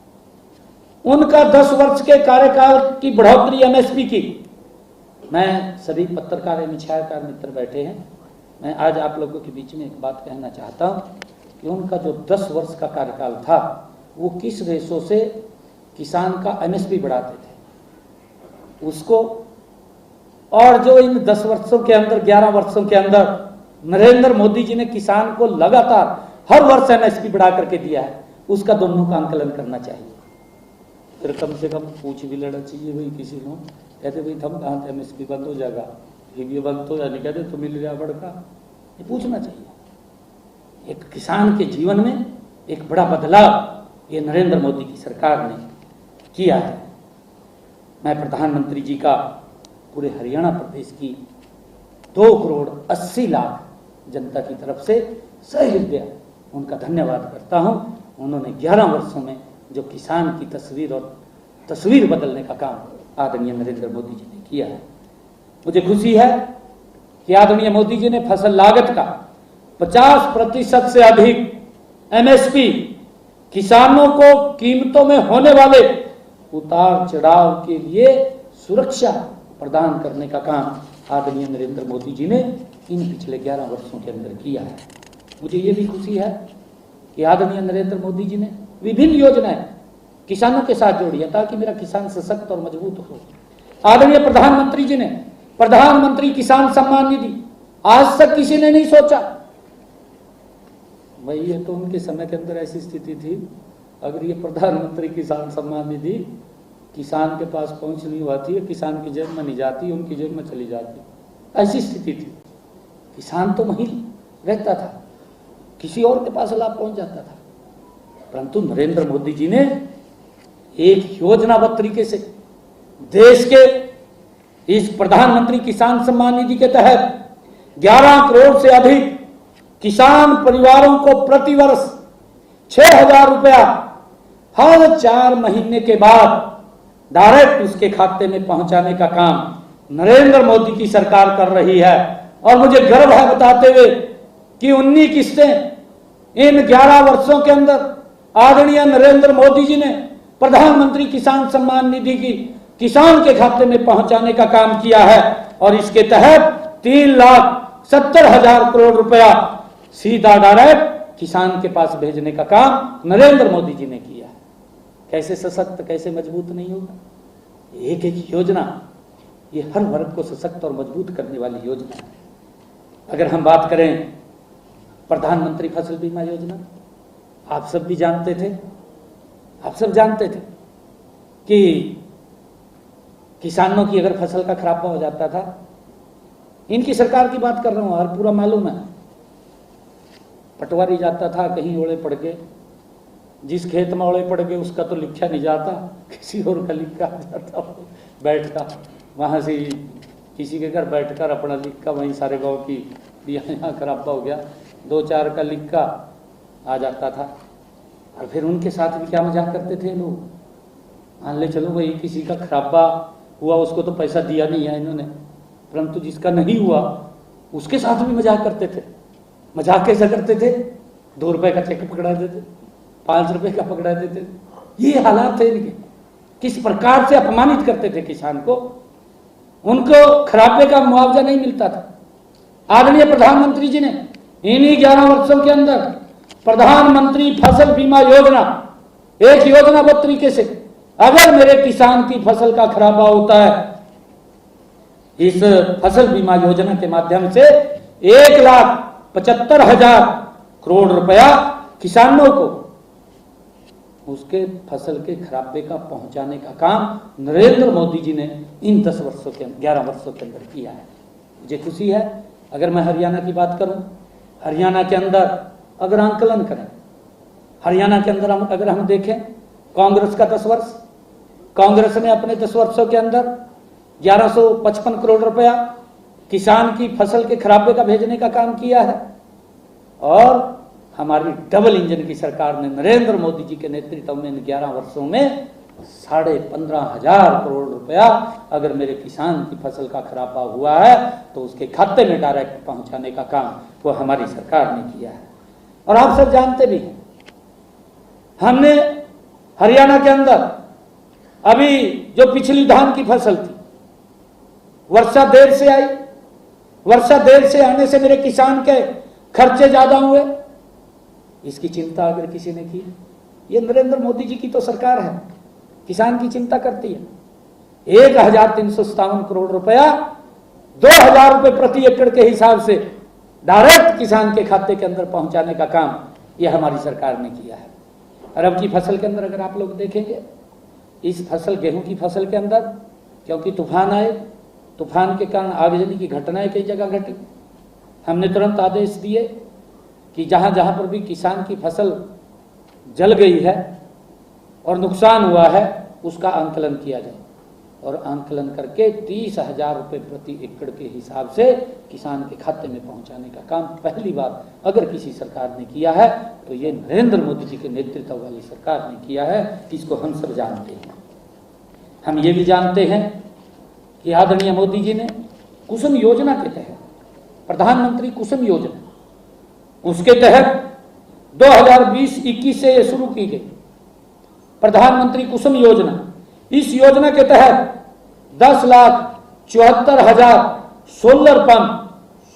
उनका 10 वर्ष के कार्यकाल की बढ़ोतरी एमएसपी की, मैं सभी पत्रकार एवं छायाकार मित्र बैठे हैं, मैं आज आप लोगों के बीच में एक बात कहना चाहता हूं कि उनका जो 10 वर्ष का कार्यकाल था वो किस रेशो से किसान का एमएसपी बढ़ाते थे उसको, और जो इन 10 वर्षों के अंदर, 11 वर्षों के अंदर नरेंद्र मोदी जी ने किसान को लगातार हर वर्ष एमएसपी बढ़ा करके दिया है, उसका दोनों का आंकलन करना चाहिए। फिर कम से कम पूछ भी लेना चाहिए भाई किसी को, कहते भाई थम कहाँ एमएसपी बंद हो जाएगा, ये बंद हो जाने कहते तो मिल गया बड़का, ये पूछना चाहिए। एक किसान के जीवन में एक बड़ा बदलाव ये नरेंद्र मोदी की सरकार ने किया है। मैं प्रधानमंत्री जी का पूरे हरियाणा प्रदेश की 2,80,00,000 जनता की तरफ से सहृदय उनका धन्यवाद करता हूं। उन्होंने 11 वर्षों में जो किसान की तस्वीर बदलने का काम आदरणीय नरेंद्र मोदी जी ने किया है। मुझे खुशी है कि आदरणीय मोदी जी ने फसल लागत का 50% से अधिक एमएसपी किसानों को कीमतों में होने वाले उतार चढ़ाव के लिए सुरक्षा प्रदान करने का काम आदरणीय नरेंद्र मोदी जी ने इन पिछले 11 वर्षों के अंदर किया है। मुझे ये भी खुशी है कि आदरणीय नरेंद्र मोदी जी ने विभिन्न योजनाएं किसानों के साथ जोड़ी है ताकि मेरा किसान सशक्त और मजबूत हो। आदरणीय प्रधानमंत्री जी ने प्रधानमंत्री किसान सम्मान निधि आज तक किसी ने नहीं सोचा। भाई ये तो उनके समय के अंदर ऐसी स्थिति थी, अगर ये प्रधानमंत्री किसान सम्मान निधि किसान के पास पहुंच नहीं हुई, किसान की जेब में नहीं जाती, उनकी जेब में चली जाती, ऐसी स्थिति थी। किसान तो वहीं रहता था, किसी और के पास लाभ पहुंच जाता था। परंतु नरेंद्र मोदी जी ने एक योजनाबद्ध तरीके से देश के इस प्रधानमंत्री किसान सम्मान निधि के तहत 11 करोड़ से अधिक किसान परिवारों को प्रतिवर्ष 6,000 रुपया हर 4 महीने के बाद डायरेक्ट उसके खाते में पहुंचाने का काम नरेंद्र मोदी की सरकार कर रही है। और मुझे गर्व है बताते हुए कि 19 किस्तें इन 11 वर्षों के अंदर आदरणीय नरेंद्र मोदी जी ने प्रधानमंत्री किसान सम्मान निधि की किसान के खाते में पहुंचाने का काम किया है। और इसके तहत 3,70,000 करोड़ रुपया सीधा डायरेक्ट किसान के पास भेजने का काम नरेंद्र मोदी जी ने किया है। कैसे सशक्त, कैसे मजबूत नहीं होगा? एक एक योजना ये हर वर्ग को सशक्त और मजबूत करने वाली योजना है। अगर हम बात करें प्रधानमंत्री फसल बीमा योजना, आप सब भी जानते थे, आप सब जानते थे कि किसानों की अगर फसल का खराबा हो जाता था, इनकी सरकार की बात कर रहा हूं और पूरा मालूम है, पटवारी जाता था, कहीं ओले पड़ गए, जिस खेत में ओले पड़ गए उसका तो लिखा नहीं जाता, किसी और का लिखा जाता, बैठता वहां से किसी के घर बैठकर अपना लिखा वहीं सारे गांव की यहाँ खराबा हो गया, 2-4 का लिखा आ जाता था। और फिर उनके साथ भी क्या मजाक करते थे लोग, मान ले चलो भाई किसी का खराबा हुआ उसको तो पैसा दिया नहीं है इन्होंने, परंतु जिसका नहीं हुआ उसके साथ भी मजाक करते थे। मजाक कैसा करते थे? 2 रुपए का चेक पकड़ा देते, 5 रुपए का पकड़ा देते। ये हालात थे इनके, किस प्रकार से अपमानित करते थे किसान को, उनको खराबे का मुआवजा नहीं मिलता था। आदरणीय प्रधानमंत्री जी ने इन्हीं 11 वर्षों के अंदर प्रधानमंत्री फसल बीमा योजना एक योजनाबद्ध तरीके से, अगर मेरे किसान की फसल का खराबा होता है, इस फसल बीमा योजना के माध्यम से 1,75,000 करोड़ रुपया किसानों को उसके फसल के खराबे का पहुंचाने का काम नरेंद्र मोदी जी ने इन 11 वर्षों के अंदर किया है। मुझे खुशी है। अगर मैं हरियाणा की बात करूं, हरियाणा के अंदर अगर आंकलन करें, हरियाणा के अंदर अगर हम देखें कांग्रेस का 10 वर्ष, कांग्रेस ने अपने 10 वर्षों के अंदर 1155 करोड़ रुपया किसान की फसल के खराबे का भेजने का काम किया है। और हमारी डबल इंजन की सरकार ने नरेंद्र मोदी जी के नेतृत्व में इन 11 वर्षों में 15,500 करोड़ रुपया अगर मेरे किसान की फसल का खराबा हुआ है तो उसके खाते में डायरेक्ट पहुंचाने का काम वो हमारी सरकार ने किया है। और आप सब जानते भी हैं, हमने हरियाणा के अंदर अभी जो पिछली धान की फसल थी, वर्षा देर से आई, वर्षा देर से आने से मेरे किसान के खर्चे ज्यादा हुए, इसकी चिंता अगर किसी ने की, ये नरेंद्र मोदी जी की तो सरकार है, किसान की चिंता करती है। 1,357 करोड़ रुपया 2,000 रुपए प्रति एकड़ के हिसाब से डायरेक्ट किसान के खाते के अंदर पहुंचाने का काम ये हमारी सरकार ने किया है। और अब की फसल के अंदर अगर आप लोग देखेंगे, इस फसल गेहूं की फसल के अंदर क्योंकि तूफान आए, तूफान के कारण आगजनी की घटनाएं कई जगह घटी, हमने तुरंत आदेश दिए कि जहां जहां पर भी किसान की फसल जल गई है और नुकसान हुआ है उसका आंकलन किया जाए। और आंकलन करके 30,000 रुपये प्रति एकड़ के हिसाब से किसान के खाते में पहुंचाने का काम पहली बार अगर किसी सरकार ने किया है तो ये नरेंद्र मोदी जी के नेतृत्व वाली सरकार ने किया है। इसको हम सब जानते हैं। हम ये भी जानते हैं कि आदरणीय मोदी जी ने कुसुम योजना के तहत, प्रधानमंत्री कुसुम योजना, उसके तहत 2020-21 से ये शुरू की गई प्रधानमंत्री कुसुम योजना। इस योजना के तहत 10 लाख 74,000 सोलर पंप,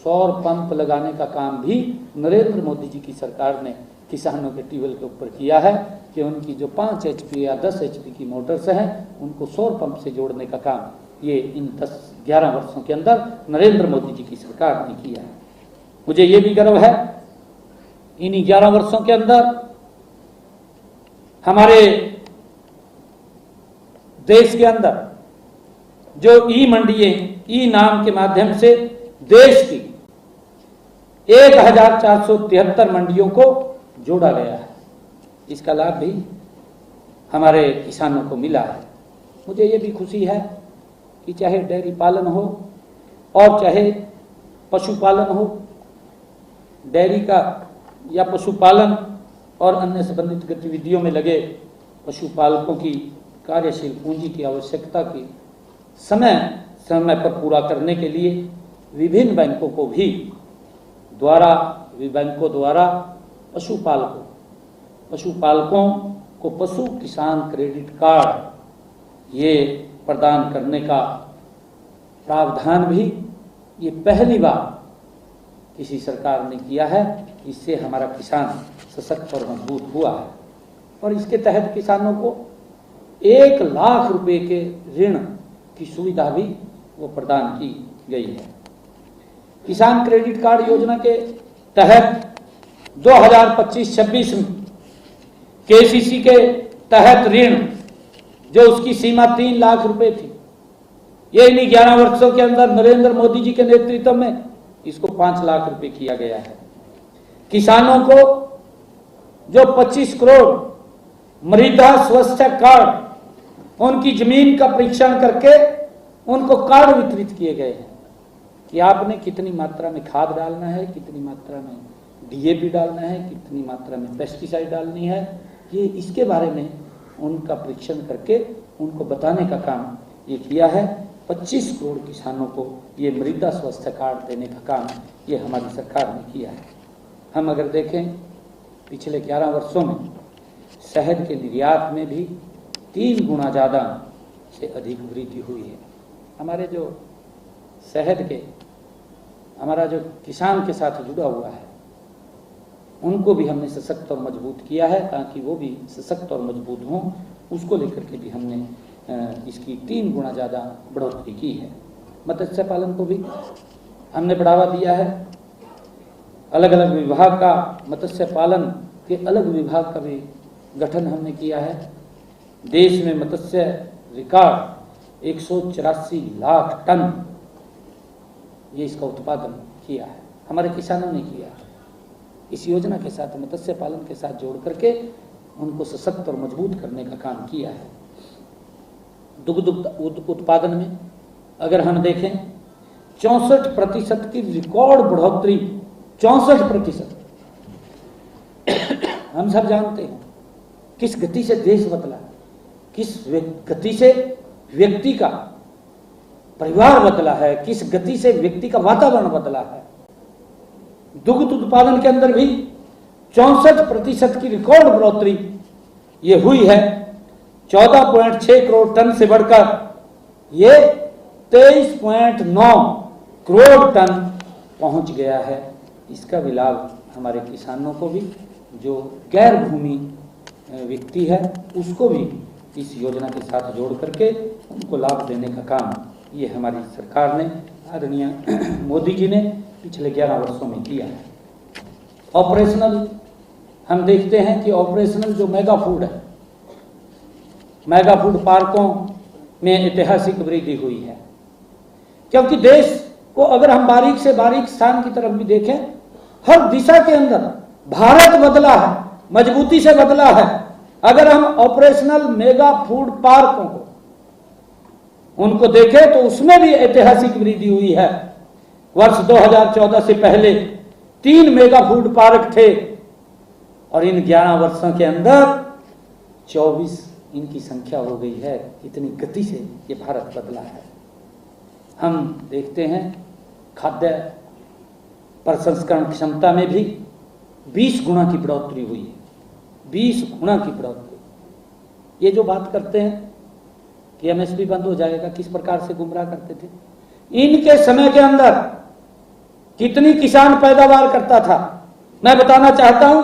सौर पंप लगाने का काम भी नरेंद्र मोदी जी की सरकार ने किसानों के ट्यूबवेल के ऊपर किया है कि उनकी जो 5 HP या 10 HP की मोटर्स हैं उनको सौर पंप से जोड़ने का काम ये इन 10-11 वर्षों के अंदर नरेंद्र मोदी जी की सरकार ने किया है। मुझे ये भी गर्व है इन्हीं 11 वर्षों के अंदर हमारे देश के अंदर जो ई मंडियां, ई नाम के माध्यम से देश की 1473 मंडियों को जोड़ा गया है। इसका लाभ भी हमारे किसानों को मिला है। मुझे ये भी खुशी है कि चाहे डेयरी पालन हो और चाहे पशुपालन हो, डेयरी का या पशुपालन और अन्य संबंधित गतिविधियों में लगे पशुपालकों की कार्यशील पूंजी की आवश्यकता की समय समय पर पूरा करने के लिए विभिन्न बैंकों द्वारा पशुपालकों को पशु किसान क्रेडिट कार्ड ये प्रदान करने का प्रावधान भी ये पहली बार किसी सरकार ने किया है। इससे हमारा किसान सशक्त और मजबूत हुआ है और इसके तहत किसानों को 1 लाख रुपए के ऋण की सुविधा भी वो प्रदान की गई है। किसान क्रेडिट कार्ड योजना के तहत 2025-26 में KCC के तहत ऋण जो उसकी सीमा 3 लाख रुपए थी, ये इन्हीं 11 वर्षों के अंदर नरेंद्र मोदी जी के नेतृत्व में इसको 5 लाख रुपए किया गया है। किसानों को जो 25 करोड़ मृदा स्वास्थ्य कार्ड उनकी जमीन का परीक्षण करके उनको कार्ड वितरित किए गए हैं कि आपने कितनी मात्रा में खाद डालना है, कितनी मात्रा में DAP डालना है, कितनी मात्रा में पेस्टिसाइड डालनी है, ये इसके बारे में उनका परीक्षण करके उनको बताने का काम ये किया है। 25 करोड़ किसानों को ये मृदा स्वास्थ्य कार्ड देने का काम ये हमारी सरकार ने किया है। हम अगर देखें पिछले 11 वर्षों में शहद के निर्यात में भी 3 गुना ज़्यादा से अधिक वृद्धि हुई है। हमारे जो शहद के हमारा जो किसान के साथ जुड़ा हुआ है उनको भी हमने सशक्त और मजबूत किया है ताकि वो भी सशक्त और मजबूत हों, उसको लेकर के भी हमने इसकी 3 गुना ज़्यादा बढ़ोतरी की है। मत्स्य पालन को भी हमने बढ़ावा दिया है। अलग अलग विभाग का मत्स्य पालन के अलग विभाग का भी गठन हमने किया है। देश में मत्स्य रिकॉर्ड 184 लाख टन ये इसका उत्पादन किया है, हमारे किसानों ने किया है। इस योजना के साथ मत्स्य पालन के साथ जोड़ करके उनको सशक्त और मजबूत करने का काम किया है। दुग्ध उत्पादन में अगर हम देखें 64% की रिकॉर्ड बढ़ोतरी, 64%। हम सब जानते हैं किस गति से देश बदला, किस गति से व्यक्ति का परिवार बदला है, किस गति से व्यक्ति का वातावरण बदला है। दुग्ध उत्पादन के अंदर भी 64% की रिकॉर्ड बढ़ोतरी ये हुई है। 14.6 करोड़ टन से बढ़कर ये 23.9 करोड़ टन पहुंच गया है। इसका भी लाभ हमारे किसानों को भी, जो गैर भूमि व्यक्ति है उसको भी इस योजना के साथ जोड़ करके उनको लाभ देने का काम ये हमारी सरकार ने, आदरणीय मोदी जी ने पिछले 11 वर्षों में किया है। ऑपरेशनल हम देखते हैं कि ऑपरेशनल जो मेगा फूड है, मेगा फूड पार्कों में ऐतिहासिक वृद्धि हुई है, क्योंकि देश को अगर हम बारीक से बारीक स्थान की तरफ भी देखें, हर दिशा के अंदर भारत बदला है, मजबूती से बदला है। अगर हम ऑपरेशनल मेगा फूड पार्कों को उनको देखें तो उसमें भी ऐतिहासिक वृद्धि हुई है। वर्ष 2014 से पहले 3 मेगा फूड पार्क थे और इन 11 वर्षों के अंदर 24 इनकी संख्या हो गई है। इतनी गति से ये भारत बदला है। हम देखते हैं खाद्य प्रसंस्करण क्षमता में भी 20 गुना की बढ़ोतरी हुई है, 20 गुना की बढ़ोतरी। ये जो बात करते हैं कि MSP बंद हो जाएगा, किस प्रकार से गुमराह करते थे। इनके समय के अंदर कितनी किसान पैदावार करता था मैं बताना चाहता हूं।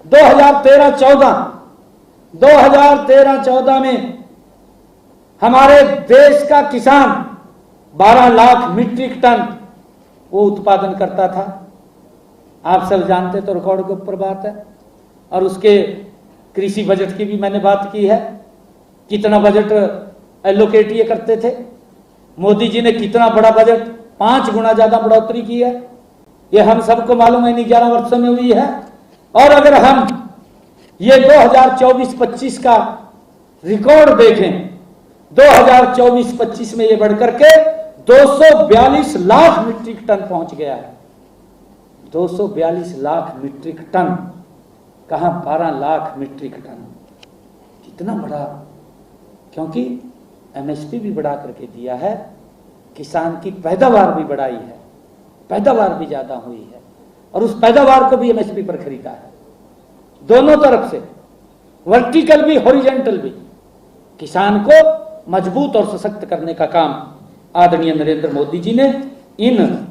2013-14 में हमारे देश का किसान 12 लाख मीट्रिक टन वो उत्पादन करता था। आप सब जानते तो रिकॉर्ड के ऊपर बात है। और उसके कृषि बजट की भी मैंने बात की है, कितना बजट एलोकेट ये करते थे। मोदी जी ने कितना बड़ा बजट 5 गुना ज्यादा बढ़ोतरी की है, ये हम सबको मालूम है, इन 11 वर्षों में हुई है। और अगर हम ये 2024-25 का रिकॉर्ड देखें, 2024-25 में ये बढ़कर के 242 लाख मीट्रिक टन पहुंच गया है। 242 लाख मीट्रिक टन, कहां 12 लाख मीट्रिक टन, कितना बड़ा। क्योंकि एमएसपी भी बढ़ा करके दिया है, किसान की पैदावार भी बढ़ाई है, पैदावार भी ज्यादा हुई है, और उस पैदावार को भी एमएसपी पर खरीदा है। दोनों तरफ से, वर्टिकल भी हॉरिजॉन्टल भी, किसान को मजबूत और सशक्त करने का काम आदरणीय नरेंद्र मोदी जी ने इन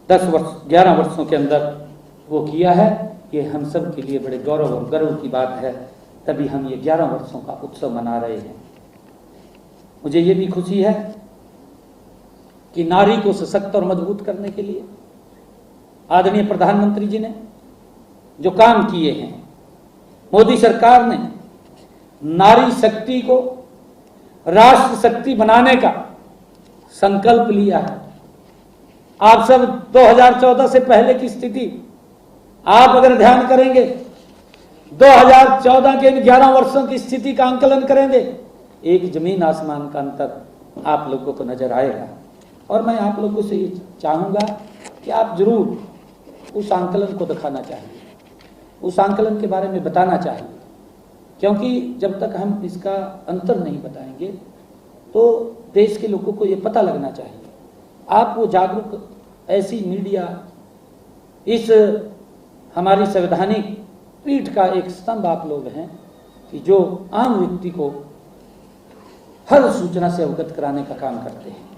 11 वर्षों के अंदर वो किया है। ये हम सब के लिए बड़े गौरव और गर्व की बात है, तभी हम ये 11 वर्षों का उत्सव मना रहे हैं। मुझे ये भी खुशी है कि नारी को सशक्त और मजबूत करने के लिए आदरणीय प्रधानमंत्री जी ने जो काम किए हैं, मोदी सरकार ने नारी शक्ति को राष्ट्र शक्ति बनाने का संकल्प लिया है। आप सब 2014 से पहले की स्थिति आप अगर ध्यान करेंगे, 2014 के इन 11 वर्षों की स्थिति का आंकलन करेंगे, एक जमीन आसमान का अंतर आप लोगों को नजर आएगा। और मैं आप लोगों से ये चाहूंगा कि आप जरूर उस आंकलन को दिखाना चाहिए, उस आंकलन के बारे में बताना चाहिए, क्योंकि जब तक हम इसका अंतर नहीं बताएंगे तो देश के लोगों को ये पता लगना चाहिए। आप वो जागरूक ऐसी मीडिया, इस हमारी संवैधानिक पीठ का एक स्तंभ आप लोग हैं कि जो आम व्यक्ति को हर सूचना से अवगत कराने का काम करते हैं।